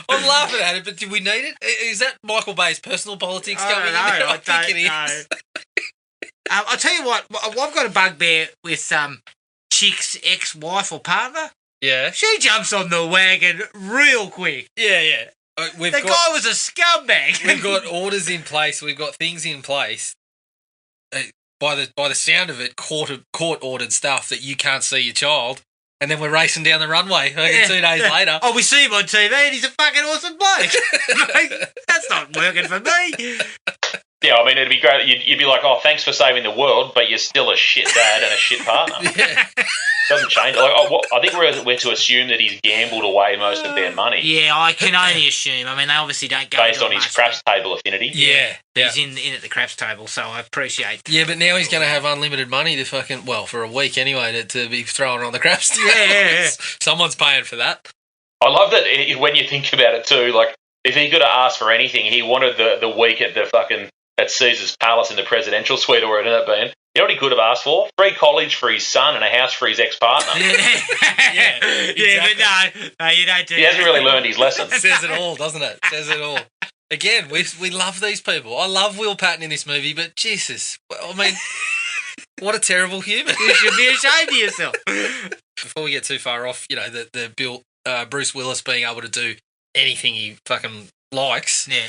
I'm laughing at it, but do we need it? Is that Michael Bay's personal politics coming in there? I think it is. I'll tell you what, I've got a bugbear with chick's ex-wife or partner. Yeah. She jumps on the wagon real quick. Yeah. The guy was a scumbag. We've got orders in place. We've got things in place. by the sound of it, court ordered stuff that you can't see your child, and then we're racing down the runway 2 days later. Oh, we see him on TV and he's a fucking awesome bloke. Mate, that's not working for me. Yeah, I mean, it'd be great. You'd be like, oh, thanks for saving the world, but you're still a shit dad and a shit partner. Yeah. Doesn't change. Like, I think we're to assume that he's gambled away most of their money. Yeah, I can only assume. I mean, they obviously don't go based into on it his much, craps table affinity. Yeah. He's in at the craps table, so I appreciate. Yeah, but now he's going to have unlimited money to fucking, well, for a week anyway, to be throwing on the craps table. Yeah. Someone's paying for that. I love that when you think about it too. Like, if he could have asked for anything, he wanted the week at the fucking at Caesar's Palace in the presidential suite, or it ended up being. You know what he could have asked for? Free college for his son and a house for his ex-partner. Yeah, but you don't do that. He hasn't really learned his lesson. Says it all, doesn't it? Says it all. Again, we love these people. I love Will Patton in this movie, but Jesus, I mean, what a terrible human. You should be ashamed of yourself. Before we get too far off, you know, the Bruce Willis being able to do anything he fucking likes. Yeah.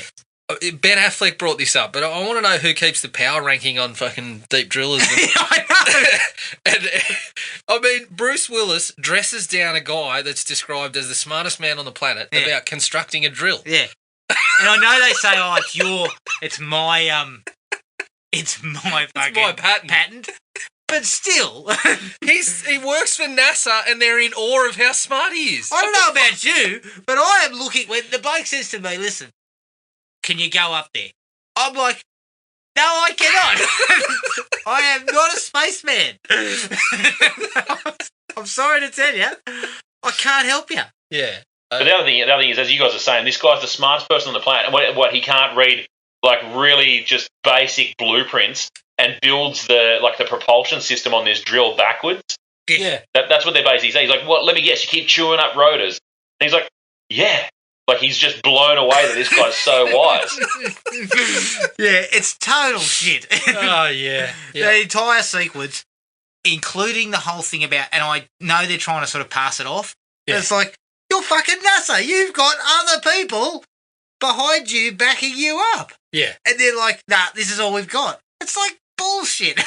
Ben Affleck brought this up, but I want to know who keeps the power ranking on fucking deep drillers. I know. And, I mean, Bruce Willis dresses down a guy that's described as the smartest man on the planet about constructing a drill. Yeah. And I know they say, oh, it's my fucking patent. But still, he works for NASA, and they're in awe of how smart he is. I don't know about you, but I am looking when the bloke says to me, "Listen, can you go up there?" I'm like, "No, I cannot. I am not a spaceman." I'm sorry to tell you, I can't help you. Yeah. But the other thing is, as you guys are saying, this guy's the smartest person on the planet. What he can't read, like, really just basic blueprints, and builds the propulsion system on this drill backwards. Yeah. That's what they're basically saying. He's like, "What? Let me guess. You keep chewing up rotors." And he's like, "Yeah." Like, he's just blown away that this guy's so wise. Yeah, it's total shit. Oh, yeah. The entire sequence, including the whole thing about, and I know they're trying to sort of pass it off. Yeah. It's like, you're fucking NASA. You've got other people behind you backing you up. Yeah. And they're like, nah, this is all we've got. It's like bullshit.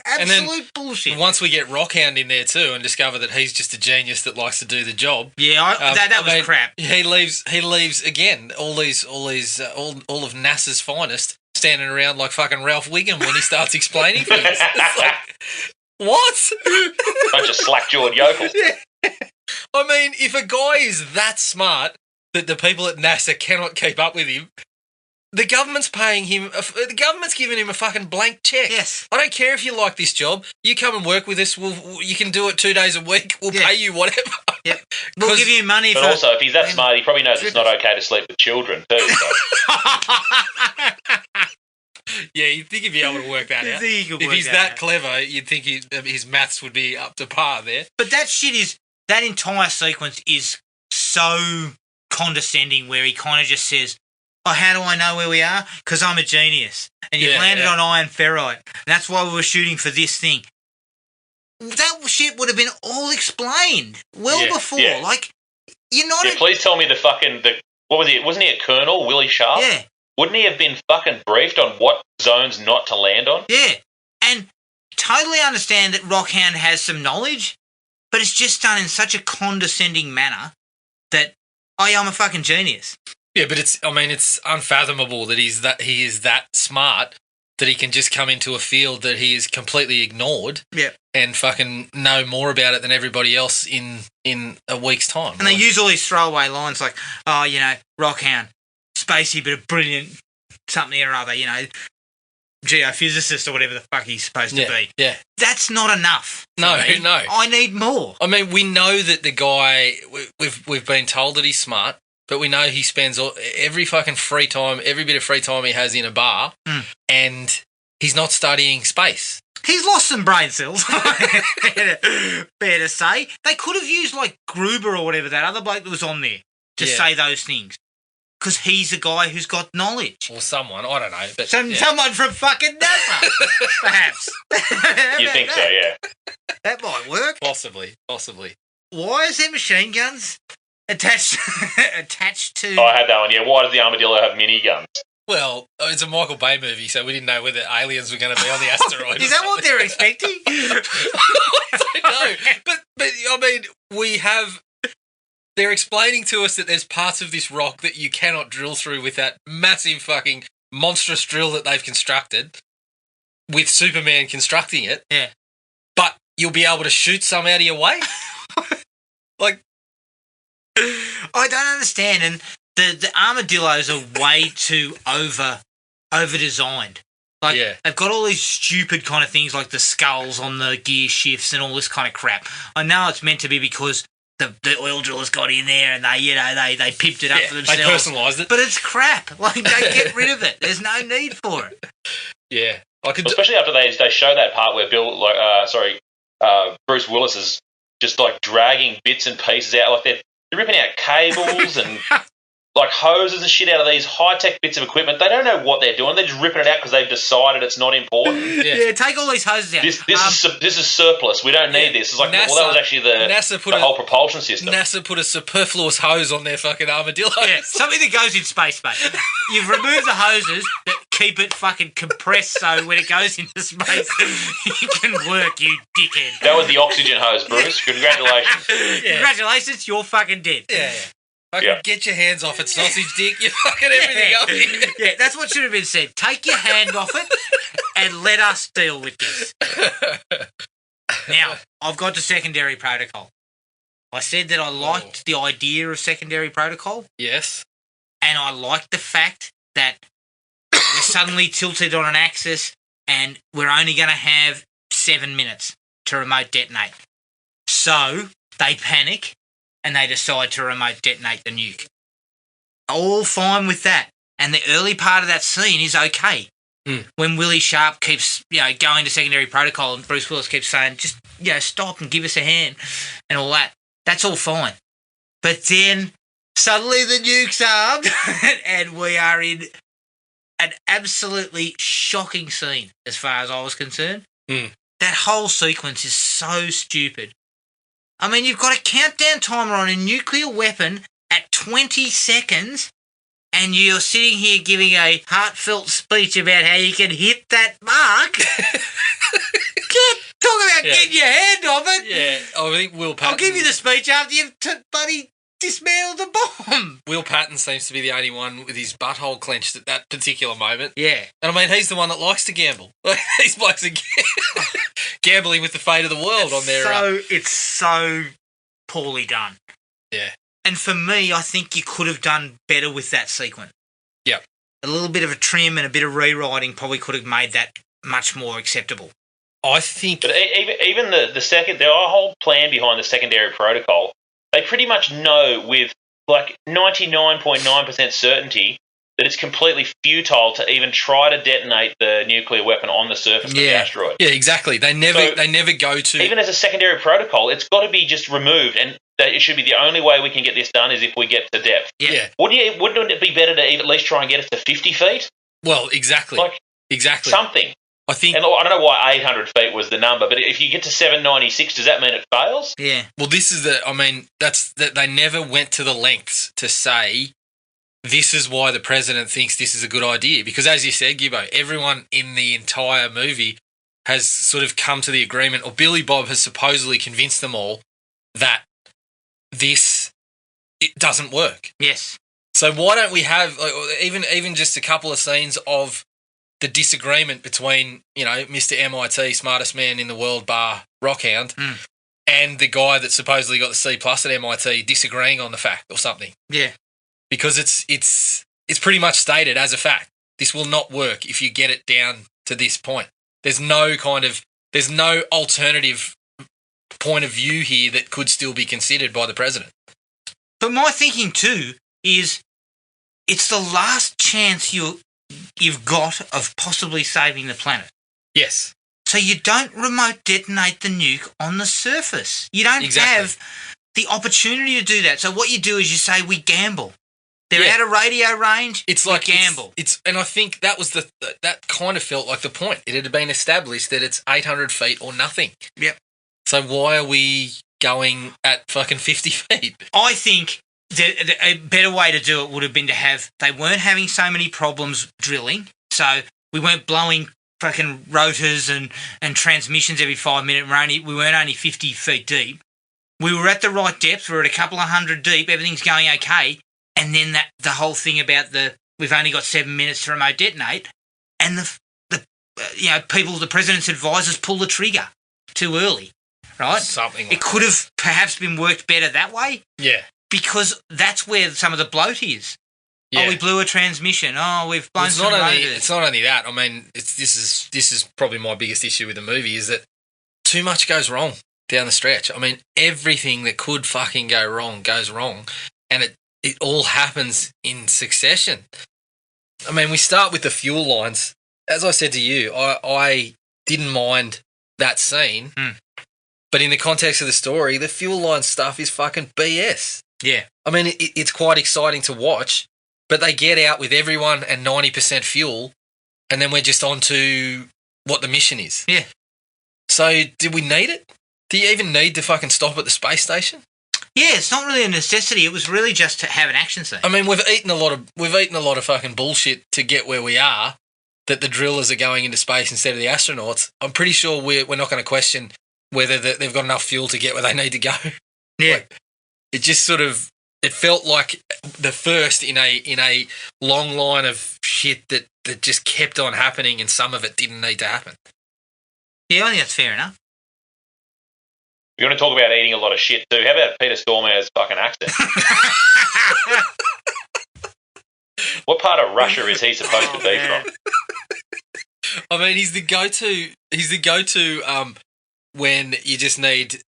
Absolute bullshit. Once we get Rockhound in there too and discover that he's just a genius that likes to do the job. Yeah, that was crap. He leaves again all of NASA's finest standing around like fucking Ralph Wiggum when he starts explaining things. It's like, what? Bunch of slack-jawed yokels. Yeah. I mean, if a guy is that smart that the people at NASA cannot keep up with him, the government's paying him. The government's giving him a fucking blank check. Yes. I don't care if you like this job. You come and work with us. You can do it 2 days a week. We'll pay you whatever. Yep. We'll give you money. But also, if he's that smart, he probably knows it's not okay to sleep with children too. So. Yeah, you'd think he'd be able to work that out. If he's that clever, you'd think his maths would be up to par there. But that entire sequence is so condescending, where he kind of just says, "Oh, how do I know where we are? Because I'm a genius. And you've landed on iron ferrite. And that's why we were shooting for this thing." That shit would have been all explained before. Yeah. Like, you're not... Yeah, please tell me what was he? Wasn't he a colonel, Willie Sharp? Yeah. Wouldn't he have been fucking briefed on what zones not to land on? Yeah. And totally understand that Rockhound has some knowledge, but it's just done in such a condescending manner that, oh yeah, I'm a fucking genius. Yeah, but it's unfathomable that he is that smart that he can just come into a field that he is completely ignored. Yeah. And fucking know more about it than everybody else in a week's time. And they use all these throwaway lines like, oh, you know, Rockhound, spacey but a brilliant something or other, you know, geophysicist or whatever the fuck he's supposed to be. Yeah. That's not enough. No. I need more. I mean, we know that the guy, we've been told that he's smart, but we know he spends every fucking free time, every bit of free time he has in a bar, and he's not studying space. He's lost some brain cells, fair to say. They could have used, like, Gruber or whatever, that other bloke that was on there, to say those things. Because he's a guy who's got knowledge. Or someone, I don't know. But Someone from fucking NASA, perhaps. You think so, yeah. That might work. Possibly. Why is there machine guns attached to... Oh, I had that one, yeah. Why does the armadillo have miniguns? Well, it's a Michael Bay movie, so we didn't know whether aliens were going to be on the asteroid. Is that what they're expecting? I don't know. But I mean, they're explaining to us that there's parts of this rock that you cannot drill through with that massive fucking monstrous drill that they've constructed, with Superman constructing it. Yeah. But you'll be able to shoot some out of your way? Like, I don't understand, and the armadillos are way too over designed. Like, they've got all these stupid kind of things like the skulls on the gear shifts and all this kind of crap. I know it's meant to be because the oil drillers got in there and they pimped it up for themselves. They personalised it. But it's crap. Like, they get rid of it. There's no need for it. Yeah. Especially after they show that part where Bruce Willis is just like dragging bits and pieces out, like they're ripping out cables and like hoses and shit out of these high-tech bits of equipment. They don't know what they're doing. They're just ripping it out because they've decided it's not important. Yeah, take all these hoses out. This is surplus. We don't need this. It's like, NASA, well, that was actually the whole propulsion system. NASA put a superfluous hose on their fucking armadillo. Yeah, something that goes in space, mate. You've removed the hoses that keep it fucking compressed so when it goes into space, it can work, you dickhead. That was the oxygen hose, Bruce. Congratulations. Yeah. Congratulations, you're fucking dead. Yeah. Get your hands off it, sausage dick. You're fucking everything up. Yeah, that's what should have been said. Take your hand off it and let us deal with this. Now, I've got the secondary protocol. I said that I liked the idea of secondary protocol. Yes. And I liked the fact that we're suddenly tilted on an axis and we're only going to have 7 minutes to remote detonate. So, they panic and they decide to remote detonate the nuke. All fine with that. And the early part of that scene is okay. When Willie Sharp keeps, going to secondary protocol and Bruce Willis keeps saying, just, stop and give us a hand and all that. That's all fine. But then suddenly the nuke's armed and we are in an absolutely shocking scene as far as I was concerned. That whole sequence is so stupid. I mean, you've got a countdown timer on a nuclear weapon at 20 seconds and you're sitting here giving a heartfelt speech about how you can hit that mark. Talk about getting your hand off it. Yeah, I think Will Patton... I'll give you the speech after you've bloody dismantled the bomb. Will Patton seems to be the only one with his butthole clenched at that particular moment. Yeah. And I mean, he's the one that likes to gamble. These blokes are gambling with the fate of the world on their... It's so poorly done. Yeah. And for me, I think you could have done better with that sequence. Yep. A little bit of a trim and a bit of rewriting probably could have made that much more acceptable. I think... But even the second... There are a whole plan behind the secondary protocol. They pretty much know with like 99.9% certainty that it's completely futile to even try to detonate the nuclear weapon on the surface of the asteroid. Yeah, exactly. They never go to... Even as a secondary protocol, it's got to be just removed, and that it should be the only way we can get this done is if we get to depth. Yeah. Wouldn't it be better to at least try and get it to 50 feet? Well, exactly. Exactly. Something. I think... And I don't know why 800 feet was the number, but if you get to 796, does that mean it fails? Yeah. Well, this is that's that they never went to the lengths to say this is why the president thinks this is a good idea. Because as you said, Gibbo, everyone in the entire movie has sort of come to the agreement, or Billy Bob has supposedly convinced them all that it doesn't work. Yes. So why don't we have even just a couple of scenes of the disagreement between, Mr. MIT, smartest man in the world, bar Rockhound, and the guy that supposedly got the C+ at MIT disagreeing on the fact or something. Yeah. Because it's pretty much stated as a fact. This will not work if you get it down to this point. There's no alternative point of view here that could still be considered by the president. But my thinking too is it's the last chance you've got of possibly saving the planet. Yes. So you don't remote detonate the nuke on the surface. You don't have the opportunity to do that. So what you do is you say we gamble. They're out of radio range. It's like gamble. And I think that was that kind of felt like the point. It had been established that it's 800 feet or nothing. Yep. So why are we going at fucking 50 feet? I think a better way to do it would have been to have, they weren't having so many problems drilling, so we weren't blowing fucking rotors and transmissions every 5 minutes. We weren't only 50 feet deep. We were at the right depth. We were at a couple of hundred deep. Everything's going okay. And then the whole thing about we've only got 7 minutes to remote detonate, and the president's advisors pull the trigger too early, right? Something like it could have perhaps been worked better that way. Yeah. Because that's where some of the bloat is. Yeah. Oh, we blew a transmission. Oh, we've blown some rotors. It's not only that. I mean, this is probably my biggest issue with the movie is that too much goes wrong down the stretch. I mean, everything that could fucking go wrong goes wrong, and it all happens in succession. I mean, we start with the fuel lines. As I said to you, I didn't mind that scene, but in the context of the story, the fuel line stuff is fucking BS. Yeah. I mean, it's quite exciting to watch, but they get out with everyone and 90% fuel, and then we're just on to what the mission is. Yeah. So, did we need it? Do you even need to fucking stop at the space station? Yeah, it's not really a necessity. It was really just to have an action scene. I mean, we've eaten a lot of fucking bullshit to get where we are, that the drillers are going into space instead of the astronauts. I'm pretty sure we're not going to question whether they've got enough fuel to get where they need to go. Yeah. Like, it just sort of, it felt like the first in a long line of shit that just kept on happening, and some of it didn't need to happen. Yeah, I think that's fair enough. You want to talk about eating a lot of shit too? How about Peter Stormare's fucking accent? What part of Russia is he supposed to be from? I mean, he's the go-to when you just need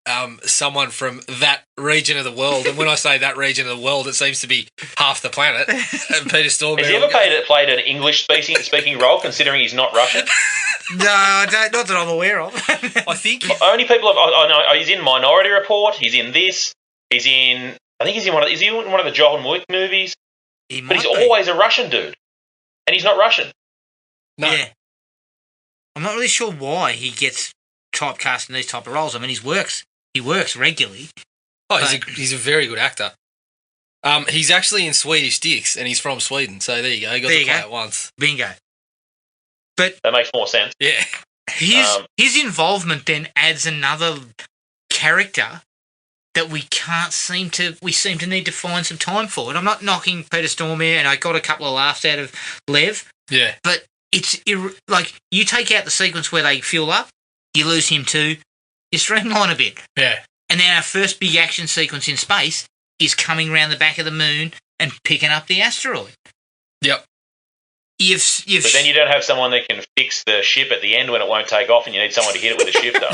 someone from that region of the world. And when I say that region of the world, it seems to be half the planet. And Peter Stormare. Has he ever played an English-speaking role, considering he's not Russian? No, I don't, not that I'm aware of. I think only people. I know he's in Minority Report. He's in this. He's in. I think he's in one of. Is he in one of the John Wick movies? But he's always a Russian dude, and he's not Russian. No. Yeah. I'm not really sure why he gets typecast in these type of roles. I mean, he works regularly. Oh, he's a very good actor. He's actually in Swedish Dicks, and he's from Sweden. So there you go. He got to play it once. Bingo. But that makes more sense. Yeah. His involvement then adds another character that we seem to need to find some time for. And I'm not knocking Peter Stormare, and I got a couple of laughs out of Lev. Yeah. But it's like, you take out the sequence where they fuel up, you lose him too, you streamline a bit. Yeah. And then our first big action sequence in space is coming around the back of the moon and picking up the asteroid. Yep. But then you don't have someone that can fix the ship at the end when it won't take off, and you need someone to hit it with a shifter.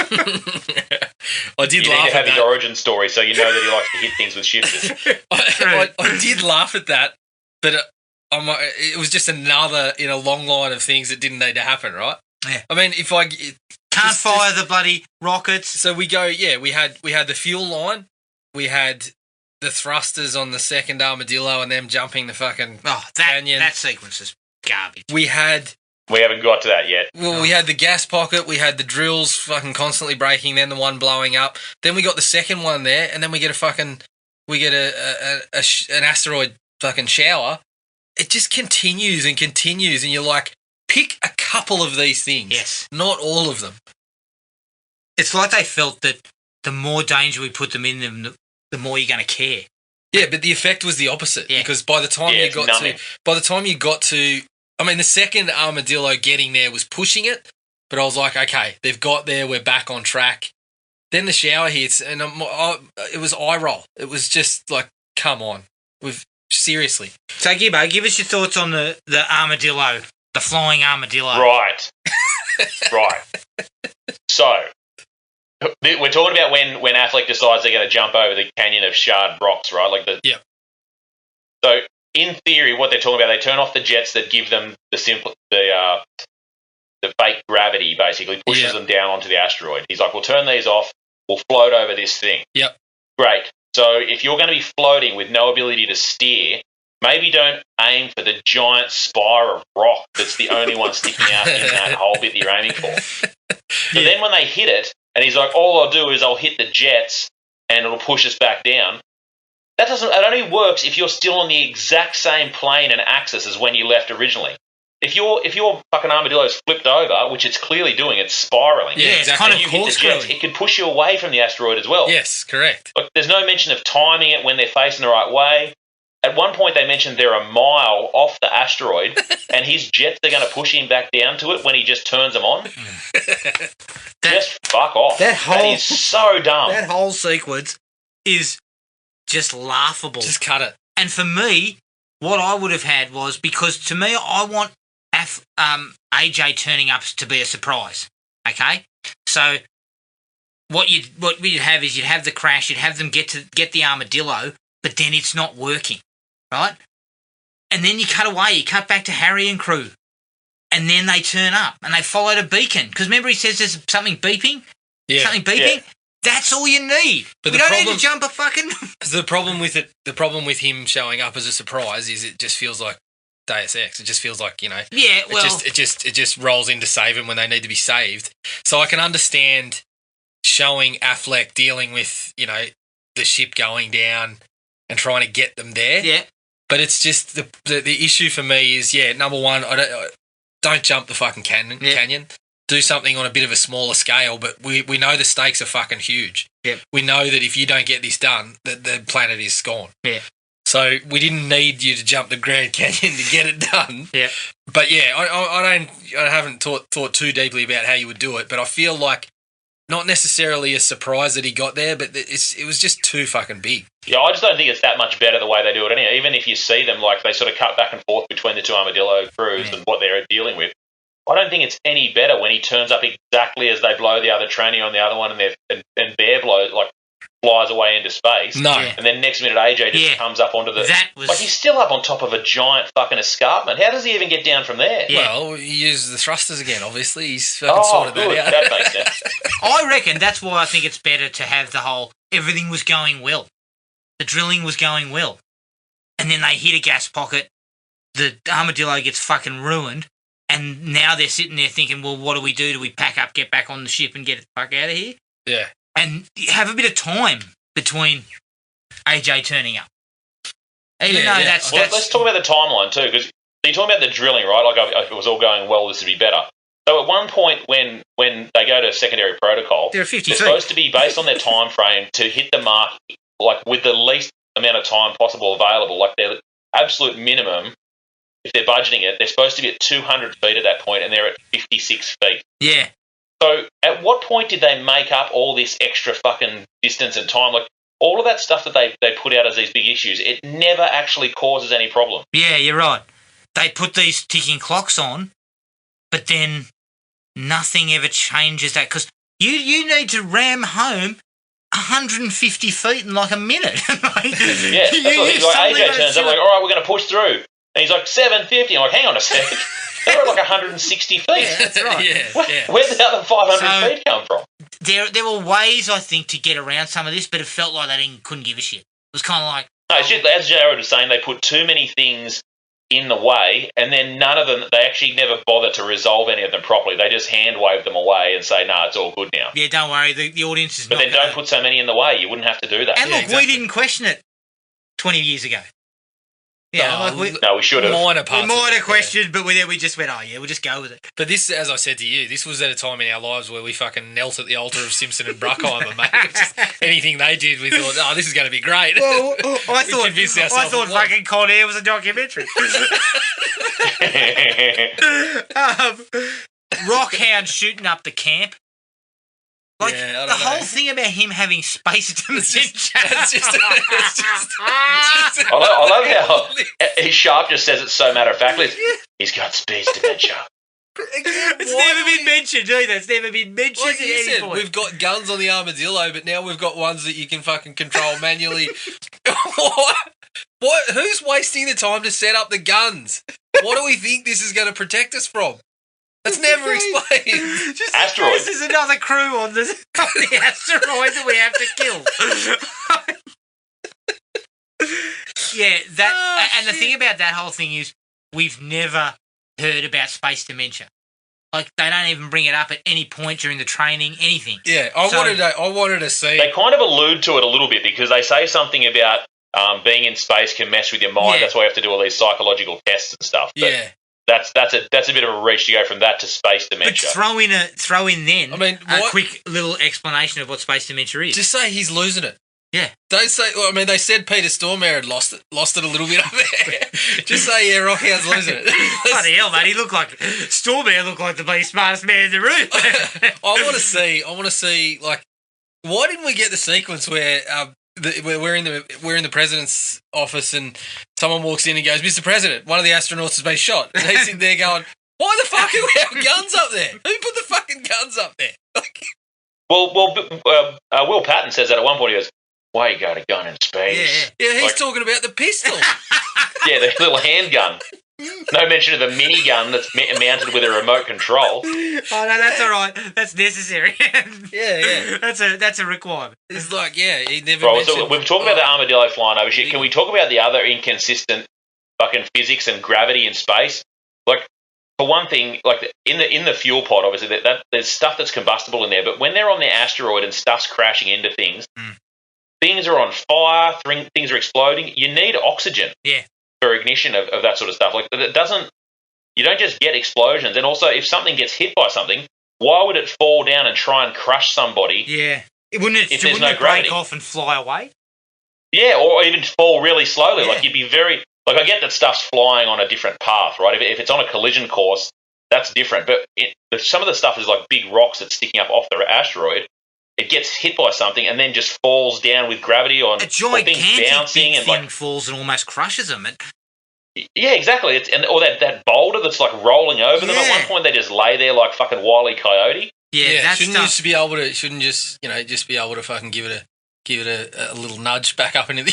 I did you laugh need to have at his that. origin story, so you know that he likes to hit things with shifters. I did laugh at that, but it was just another in a long line of things that didn't need to happen, right? Yeah. I mean, if I can't fire the bloody rockets. So we go, yeah. We had the fuel line, we had the thrusters on the second armadillo, and them jumping the fucking canyon. That sequence is garbage. We haven't got to that yet. Well, we had the gas pocket, we had the drills fucking constantly breaking, then the one blowing up. Then we got the second one there, and then we get an asteroid fucking shower. It just continues and continues, and you're like, pick a couple of these things. Yes. Not all of them. It's like they felt that the more danger we put them in them, the more you're going to care. Yeah, but the effect was the opposite, because by the time you got to, I mean, the second armadillo getting there was pushing it, but I was like, okay, they've got there, we're back on track. Then the shower hits, and it was eye roll. It was just like, come on, seriously. So Gibbo, give us your thoughts on the armadillo, the flying armadillo. Right. So, we're talking about when Affleck decides they're going to jump over the canyon of shard rocks, right? Yeah. So, in theory, what they're talking about, they turn off the jets that give them the fake gravity, basically pushes them down onto the asteroid. He's like, we'll turn these off, we'll float over this thing. Yep. Great. So, if you're going to be floating with no ability to steer, maybe don't aim for the giant spire of rock that's the only one sticking out in that whole bit that you're aiming for. So then when they hit it, and he's like, all I'll do is I'll hit the jets and it'll push us back down. It only works if you're still on the exact same plane and axis as when you left originally. If your fucking armadillo's flipped over, which it's clearly doing, it's spiraling. Yeah, exactly. It's kind of corkscrewing. It could push you away from the asteroid as well. Yes, correct. Look, there's no mention of timing it when they're facing the right way. At one point, they mentioned they're a mile off the asteroid, and his jets are going to push him back down to it when he just turns them on. Just fuck off. That is so dumb. That whole sequence is just laughable. Just cut it. And for me, what I would have had was, because to me, I want AJ turning up to be a surprise. Okay, so what you'd have is you'd have the crash, you'd have them get the armadillo, but then it's not working, right? And then you cut away, you cut back to Harry and crew, and then they turn up and they followed a beacon, because remember he says there's something beeping, something beeping. Yeah. That's all you need. But we don't need to jump a fucking. The problem with him showing up as a surprise is it just feels like Deus Ex. It just feels like, Yeah, well, it just rolls in to save him when they need to be saved. So I can understand showing Affleck dealing with the ship going down and trying to get them there. Yeah. But it's just the issue for me is number one, don't jump the fucking canyon. Do something on a bit of a smaller scale, but we know the stakes are fucking huge. Yep. We know that if you don't get this done, the planet is gone. Yeah. So we didn't need you to jump the Grand Canyon to get it done. Yeah. But I haven't thought too deeply about how you would do it, but I feel like not necessarily a surprise that he got there, but it was just too fucking big. Yeah, I just don't think it's that much better the way they do it anyway. Even if you see them, like, they sort of cut back and forth between the two armadillo crews and what they're dealing with, I don't think it's any better when he turns up exactly as they blow the other tranny on the other one, and Bear flies away into space. No. And then next minute AJ just comes up onto the... he's still up on top of a giant fucking escarpment. How does he even get down from there? Yeah. Well, he uses the thrusters again, obviously. He's fucking sorted that out. That makes sense. I reckon that's why I think it's better to have the whole... Everything was going well. The drilling was going well. And then they hit a gas pocket. The armadillo gets fucking ruined. And now they're sitting there thinking, well, what do we do? Do we pack up, get back on the ship and get the fuck out of here? Yeah. And have a bit of time between AJ turning up. Even though that's... Let's talk about the timeline too, because you're talking about the drilling, right? Like, if it was all going well, this would be better. So at one point when they go to secondary protocol, they're 50 feet. Supposed to be based on their time frame to hit the mark, like, with the least amount of time possible available. Like, their absolute minimum, if they're budgeting it, they're supposed to be at 200 feet at that point, and they're at 56 feet. Yeah. So at what point did they make up all this extra fucking distance and time? Like, all of that stuff that they put out as these big issues, it never actually causes any problem. Yeah, you're right. They put these ticking clocks on, but then nothing ever changes that, because you need to ram home 150 feet in like a minute. Yeah, that's what AJ turns up like, all right, we're going to push through. And he's like, 750. I'm like, hang on a sec. They were at like 160 feet. Yeah, that's right. Where did the other 500 feet come from? There were ways, I think, to get around some of this, but it felt like they couldn't give a shit. It was kind of like... No, it's just, as Jared was saying, they put too many things in the way, and then none of them, they actually never bother to resolve any of them properly. They just hand-wave them away and say, no, it's all good now. Yeah, don't worry, the audience is But then don't put so many in the way. You wouldn't have to do that. And look, we didn't question it 20 years ago. Yeah, we should have. We might have questioned, but we just went, oh yeah, we'll just go with it. But this, as I said to you, this was at a time in our lives where we fucking knelt at the altar of Simpson and Bruckheimer, mate. Just anything they did, we thought, oh, this is going to be great. Well, I thought fucking Con Air was a documentary. Rockhound shooting up the camp. Like, the whole thing about him having space dementia. I love how his Sharp just says it so matter-of-factly. He's got space dementia. It's never been mentioned either. It's never been mentioned at any point. We've got guns on the Armadillo, but now we've got ones that you can fucking control manually. What? Who's wasting the time to set up the guns? What do we think this is going to protect us from? That's never explained. Just asteroid. There's another crew on the asteroid that we have to kill. Yeah, and the thing about that whole thing is we've never heard about space dementia. Like, they don't even bring it up at any point during the training, anything. Yeah, I wanted to see. They kind of allude to it a little bit because they say something about being in space can mess with your mind. Yeah. That's why you have to do all these psychological tests and stuff. But that's a bit of a reach to go from that to space dementia. But throw in then. I mean, a quick little explanation of what space dementia is. Just say he's losing it. Yeah. Don't say. Well, I mean, they said Peter Stormare had lost it a little bit up there. Just say Rocky's losing it. Bloody hell, mate! Stormare looked like the smartest man in the room. I want to see. Like, why didn't we get the sequence where we're in the president's office and someone walks in and goes, "Mr. President, one of the astronauts has been shot." And he's sitting there going, "Why the fuck do we have guns up there? Who put the fucking guns up there?" Will Patton says that at one point. He goes, "Why you got a gun in space?" Yeah, he's talking about the pistol. Yeah, the little handgun. No mention of the minigun that's mounted with a remote control. Oh no, that's all right. That's necessary. Yeah. That's a requirement. It's like, he never Right, mentioned... so we've talked about the armadillo flying over shit. Can we talk about the other inconsistent fucking physics and gravity in space? Like, for one thing, like in the fuel pod, obviously, that there's stuff that's combustible in there, but when they're on the asteroid and stuff's crashing into things, things are on fire, things are exploding. You need oxygen for ignition of that sort of stuff. Like, you don't just get explosions. And also, if something gets hit by something, why would it fall down and try and crush somebody? Yeah. Wouldn't it break off and fly away? Yeah, or even fall really slowly. Yeah. Like, you'd be very... Like, I get that stuff's flying on a different path, right? If it's on a collision course, that's different. But some of the stuff is like big rocks that's sticking up off the asteroid. It gets hit by something and then just falls down with gravity on things bouncing and thing falls and almost crushes them. Yeah, exactly. Or that boulder that's like rolling over them. At one point, they just lay there like fucking Wile E. Coyote. Yeah, shouldn't be able to fucking give it a little nudge back up into the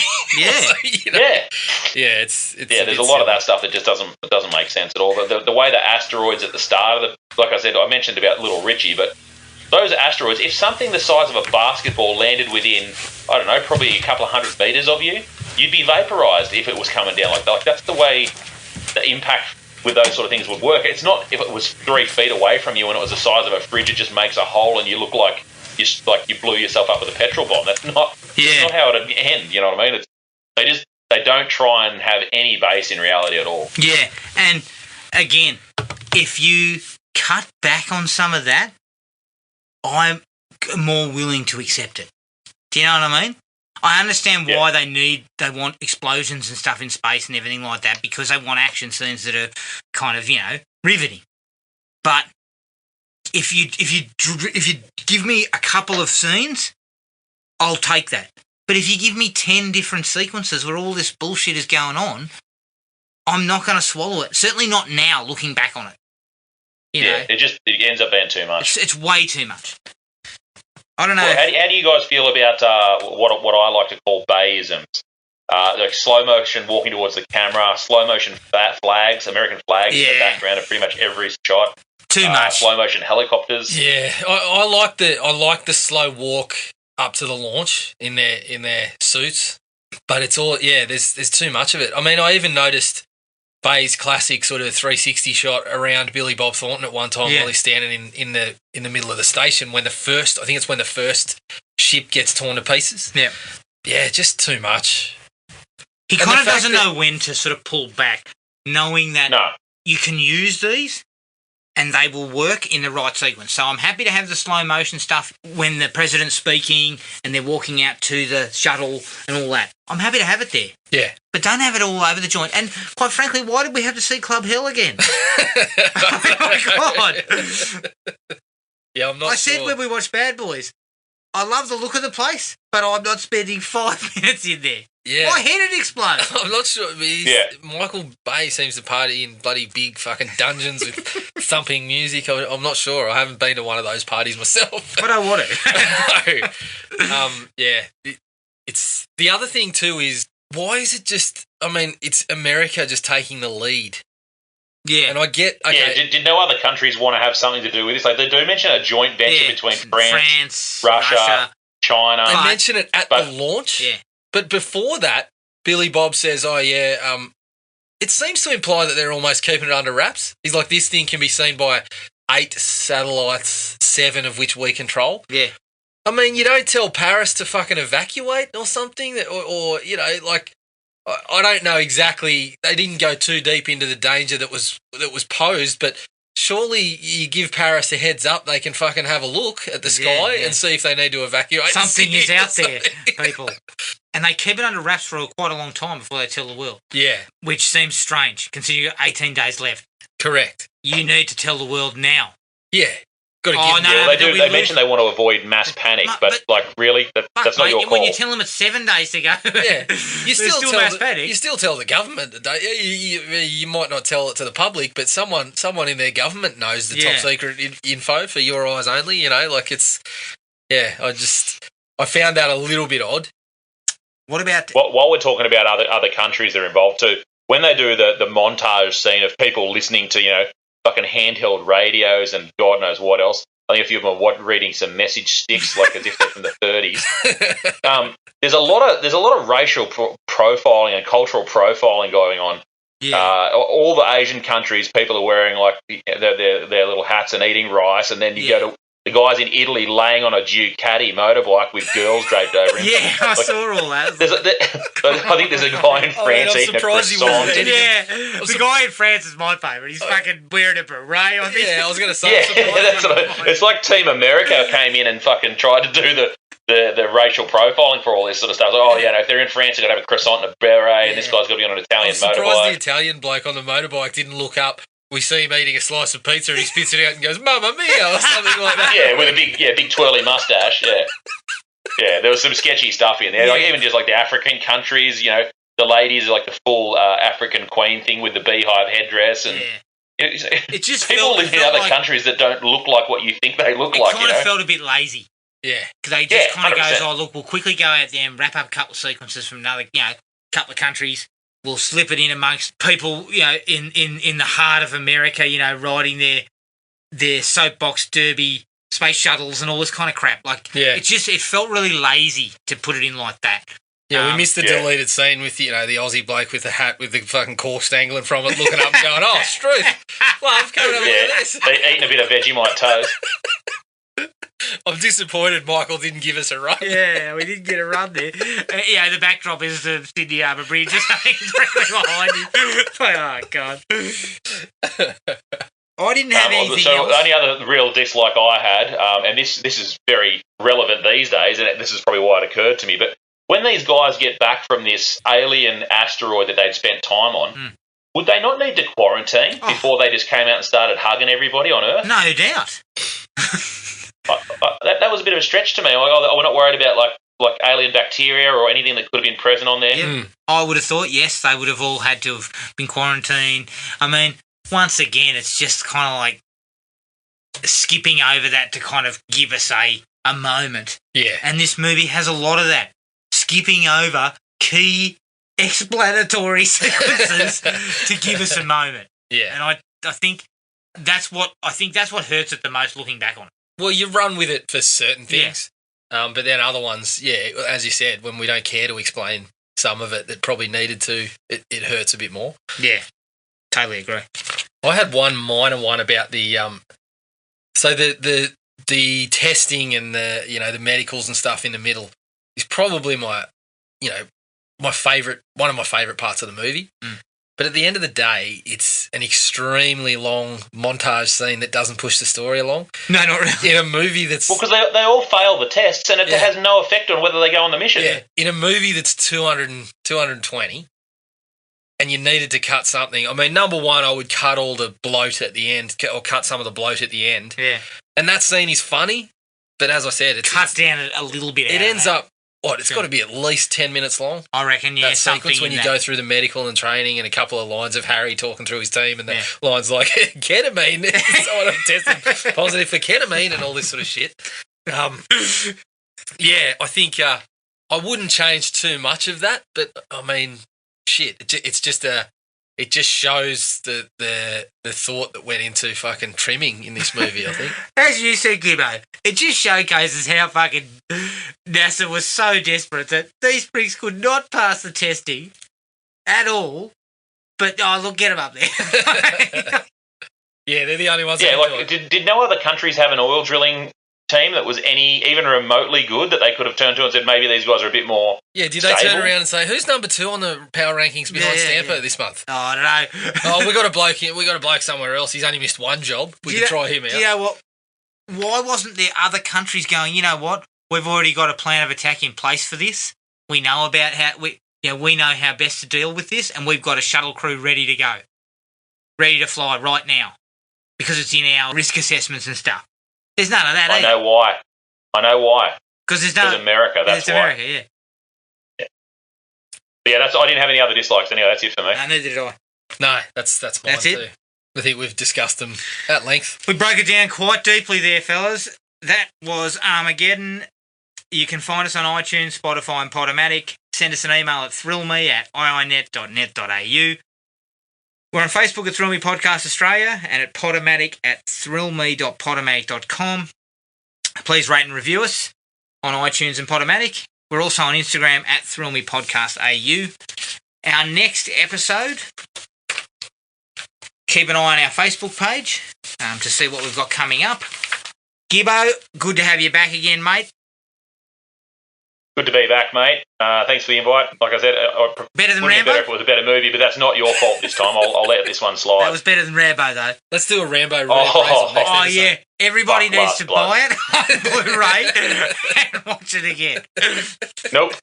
it's there's a lot of that stuff that just doesn't make sense at all. The way the asteroids at the start of like I said, I mentioned about Little Richie, but those asteroids, if something the size of a basketball landed within, I don't know, probably a couple of 100 meters of you, you'd be vaporized if it was coming down like that. Like, that's the way the impact with those sort of things would work. It's not if it was 3 feet away from you and it was the size of a fridge, it just makes a hole and you look like you blew yourself up with a petrol bomb. That's not how it'd end. You know what I mean? They don't try and have any base in reality at all. Yeah, and again, if you cut back on some of that, I'm more willing to accept it. Do you know what I mean? I understand why they want explosions and stuff in space and everything like that, because they want action scenes that are kind of, riveting. But if you give me a couple of scenes, I'll take that. But if you give me 10 different sequences where all this bullshit is going on, I'm not going to swallow it. Certainly not now, looking back on it. It ends up being too much. It's way too much. I don't know. Well, how do you guys feel about what I like to call Bayisms? Like slow motion walking towards the camera, slow motion flags, American flags in the background of pretty much every shot. Too much. Slow motion helicopters. Yeah, I like the slow walk up to the launch in their suits, but it's all there's too much of it. I mean, I even noticed Bay's classic sort of 360 shot around Billy Bob Thornton at one time while he's standing in the middle of the station when the first ship gets torn to pieces. Yeah, just too much. He kind of doesn't know when to sort of pull back, knowing that you can use these and they will work in the right sequence. So I'm happy to have the slow motion stuff when the president's speaking and they're walking out to the shuttle and all that. I'm happy to have it there. Yeah. But don't have it all over the joint. And quite frankly, why did we have to see Club Hell again? Oh my God. Yeah, I'm not I said when we watched Bad Boys, I love the look of the place, but I'm not spending 5 minutes in there. Yeah. My head would explode. I'm not sure. Michael Bay seems to party in bloody big fucking dungeons with thumping music. I'm not sure. I haven't been to one of those parties myself. But I want to. No. It's the other thing too is why is it just? I mean, it's America just taking the lead. Yeah, and I get. Okay. Yeah, did no other countries want to have something to do with this? Like they do mention a joint venture between France, Russia, China. They mention it at the launch. Yeah. But before that, Billy Bob says, it seems to imply that they're almost keeping it under wraps. He's like, this thing can be seen by 8 satellites, 7 of which we control. Yeah. I mean, you don't tell Paris to fucking evacuate or something, or you know, like I don't know exactly. They didn't go too deep into the danger that was posed, but surely you give Paris a heads up. They can fucking have a look at the sky and see if they need to evacuate. Something is out there, people, and they keep it under wraps for quite a long time before they tell the world. Yeah, which seems strange considering you've got 18 days left. Correct. You need to tell the world now. Yeah. They mention they want to avoid mass panic, but like really, that's not your call. When you tell them it's 7 days to go, you still mass panic. You still tell the government that you might not tell it to the public, but someone in their government knows the top secret info for your eyes only. You know, like it's I found that a little bit odd. What about while we're talking about other countries that are involved too? When they do the montage scene of people listening to fucking handheld radios and God knows what else. I think a few of them are reading some message sticks, like as if they're from the 30s. There's a lot of racial profiling and cultural profiling going on. Yeah. All the Asian countries, people are wearing like their little hats and eating rice, and then you go to the guys in Italy laying on a Ducati motorbike with girls draped over him. Yeah, I saw all that. I think there's a guy in France eating a croissant. The guy in France is my favourite. He's fucking wearing a beret. I was going to say. It's like Team America came in and fucking tried to do the racial profiling for all this sort of stuff. Like, if they're in France, they're going to have a croissant and a beret, and this guy's got to be on an Italian motorbike. I'm surprised the Italian bloke on the motorbike didn't look up. We see him eating a slice of pizza and he spits it out and goes, "Mamma mia," or something like that. Yeah, with a big twirly mustache. Yeah. There was some sketchy stuff in there. Like even just like the African countries, the ladies are like the full African queen thing with the beehive headdress, and it just people live in other countries that don't look like what you think they look like. It kind of felt a bit lazy. Yeah, because they just kind of goes, "Oh, look, we'll quickly go out there and wrap up a couple of sequences from another, couple of countries." We'll slip it in amongst people, in the heart of America, riding their soapbox derby space shuttles and all this kind of crap. Like, it felt really lazy to put it in like that. Yeah, we missed the deleted scene with, the Aussie bloke with the hat with the fucking cork dangling from it, looking up and going, "Oh, Struth, love, come and have a look at this." Eating a bit of Vegemite toast. I'm disappointed Michael didn't give us a run. Yeah, we didn't get a run there. The backdrop is the Sydney Harbour Bridge just directly behind you. Oh, God. I didn't have anything else. The only other real dislike I had, and this is very relevant these days, and this is probably why it occurred to me, but when these guys get back from this alien asteroid that they'd spent time on, would they not need to quarantine before they just came out and started hugging everybody on Earth? No doubt. That was a bit of a stretch to me. We're not worried about like alien bacteria or anything that could have been present on there. Yeah. I would have thought, yes, they would have all had to have been quarantined. I mean, once again, it's just kind of like skipping over that to kind of give us a moment. Yeah. And this movie has a lot of that. Skipping over key explanatory sequences to give us a moment. Yeah. And I think that's what hurts it the most looking back on it. Well, you run with it for certain things, but then other ones, as you said, when we don't care to explain some of it that probably needed to, it hurts a bit more. Yeah, totally agree. I had one minor one about the so the testing and the medicals and stuff in the middle is probably my favorite, one of my favorite parts of the movie. But at the end of the day, it's an extremely long montage scene that doesn't push the story along. No, not really. In a movie that's... Well, because they all fail the tests and it has no effect on whether they go on the mission. Yeah, in a movie that's 220 and you needed to cut something. I mean, number one, I would cut all the bloat at the end or cut some of the bloat at the end. Yeah. And that scene is funny, but as I said... It's down a little bit. It ends up... It's got to be at least 10 minutes long. I reckon, yeah. That sequence when you go through the medical and training and a couple of lines of Harry talking through his team and the lines like, ketamine, someone tested positive for ketamine and all this sort of shit. I think I wouldn't change too much of that, but I mean, shit, it's just it just shows the thought that went into fucking trimming in this movie, I think. As you said, Gibbo, it just showcases how fucking NASA was so desperate that these pricks could not pass the testing at all. But, look, get them up there. Yeah, they're the only ones. Yeah, did no other countries have an oil drilling team that was even remotely good that they could have turned to and said maybe these guys are a bit more Yeah, did they stable? turn around and say, who's number 2 on the power rankings behind Stamper this month? Oh, I don't know. Oh, we got a bloke somewhere else. He's only missed one job. We can try him out. Do you know what? Why wasn't there other countries going, you know what? We've already got a plan of attack in place for this. We know about how we know how best to deal with this, and we've got a shuttle crew ready to go. Ready to fly right now. Because it's in our risk assessments and stuff. There's none of that I know why. Because there's Because America, that's it's why. America, yeah. But yeah, I didn't have any other dislikes anyway. That's it for me. No, neither did I. No, that's mine That's it? too. I think we've discussed them at length. We broke it down quite deeply there, fellas. That was Armageddon. You can find us on iTunes, Spotify and Podomatic. Send us an email at thrillme@iinet.net.au. We're on Facebook at Thrill Me Podcast Australia and at Podomatic at thrillme.podomatic.com. Please rate and review us on iTunes and Podomatic. We're also on Instagram at Thrill Me Podcast AU. Our next episode, keep an eye on our Facebook page to see what we've got coming up. Gibbo, good to have you back again, mate. Good to be back, mate. Thanks for the invite. Like I said, Better than would have been Rambo? better if it was a better movie, but that's not your fault this time. I'll let this one slide. That was better than Rambo, though. Let's do a Rambo Oh. reappraisal next Oh, episode. yeah. Everybody Blood, needs to blood. buy it on Blu-ray and watch it again. Nope.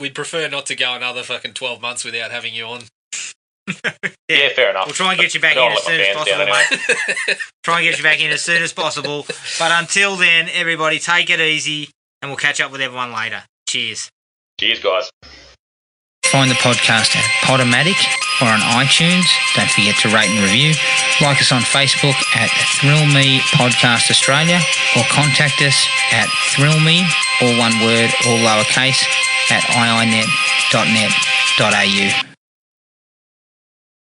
We'd prefer not to go another fucking 12 months without having you on. Yeah, fair enough. We'll try and get you back I in don't as soon let as my fans possible, down mate. Try and get you back in as soon as possible. But until then, everybody, take it easy, and we'll catch up with everyone later. Cheers. Cheers, guys. Find the podcast at Podomatic or on iTunes. Don't forget to rate and review. Like us on Facebook at Thrill Me Podcast Australia or contact us at thrillme, all one word, all lowercase, at iinet.net.au.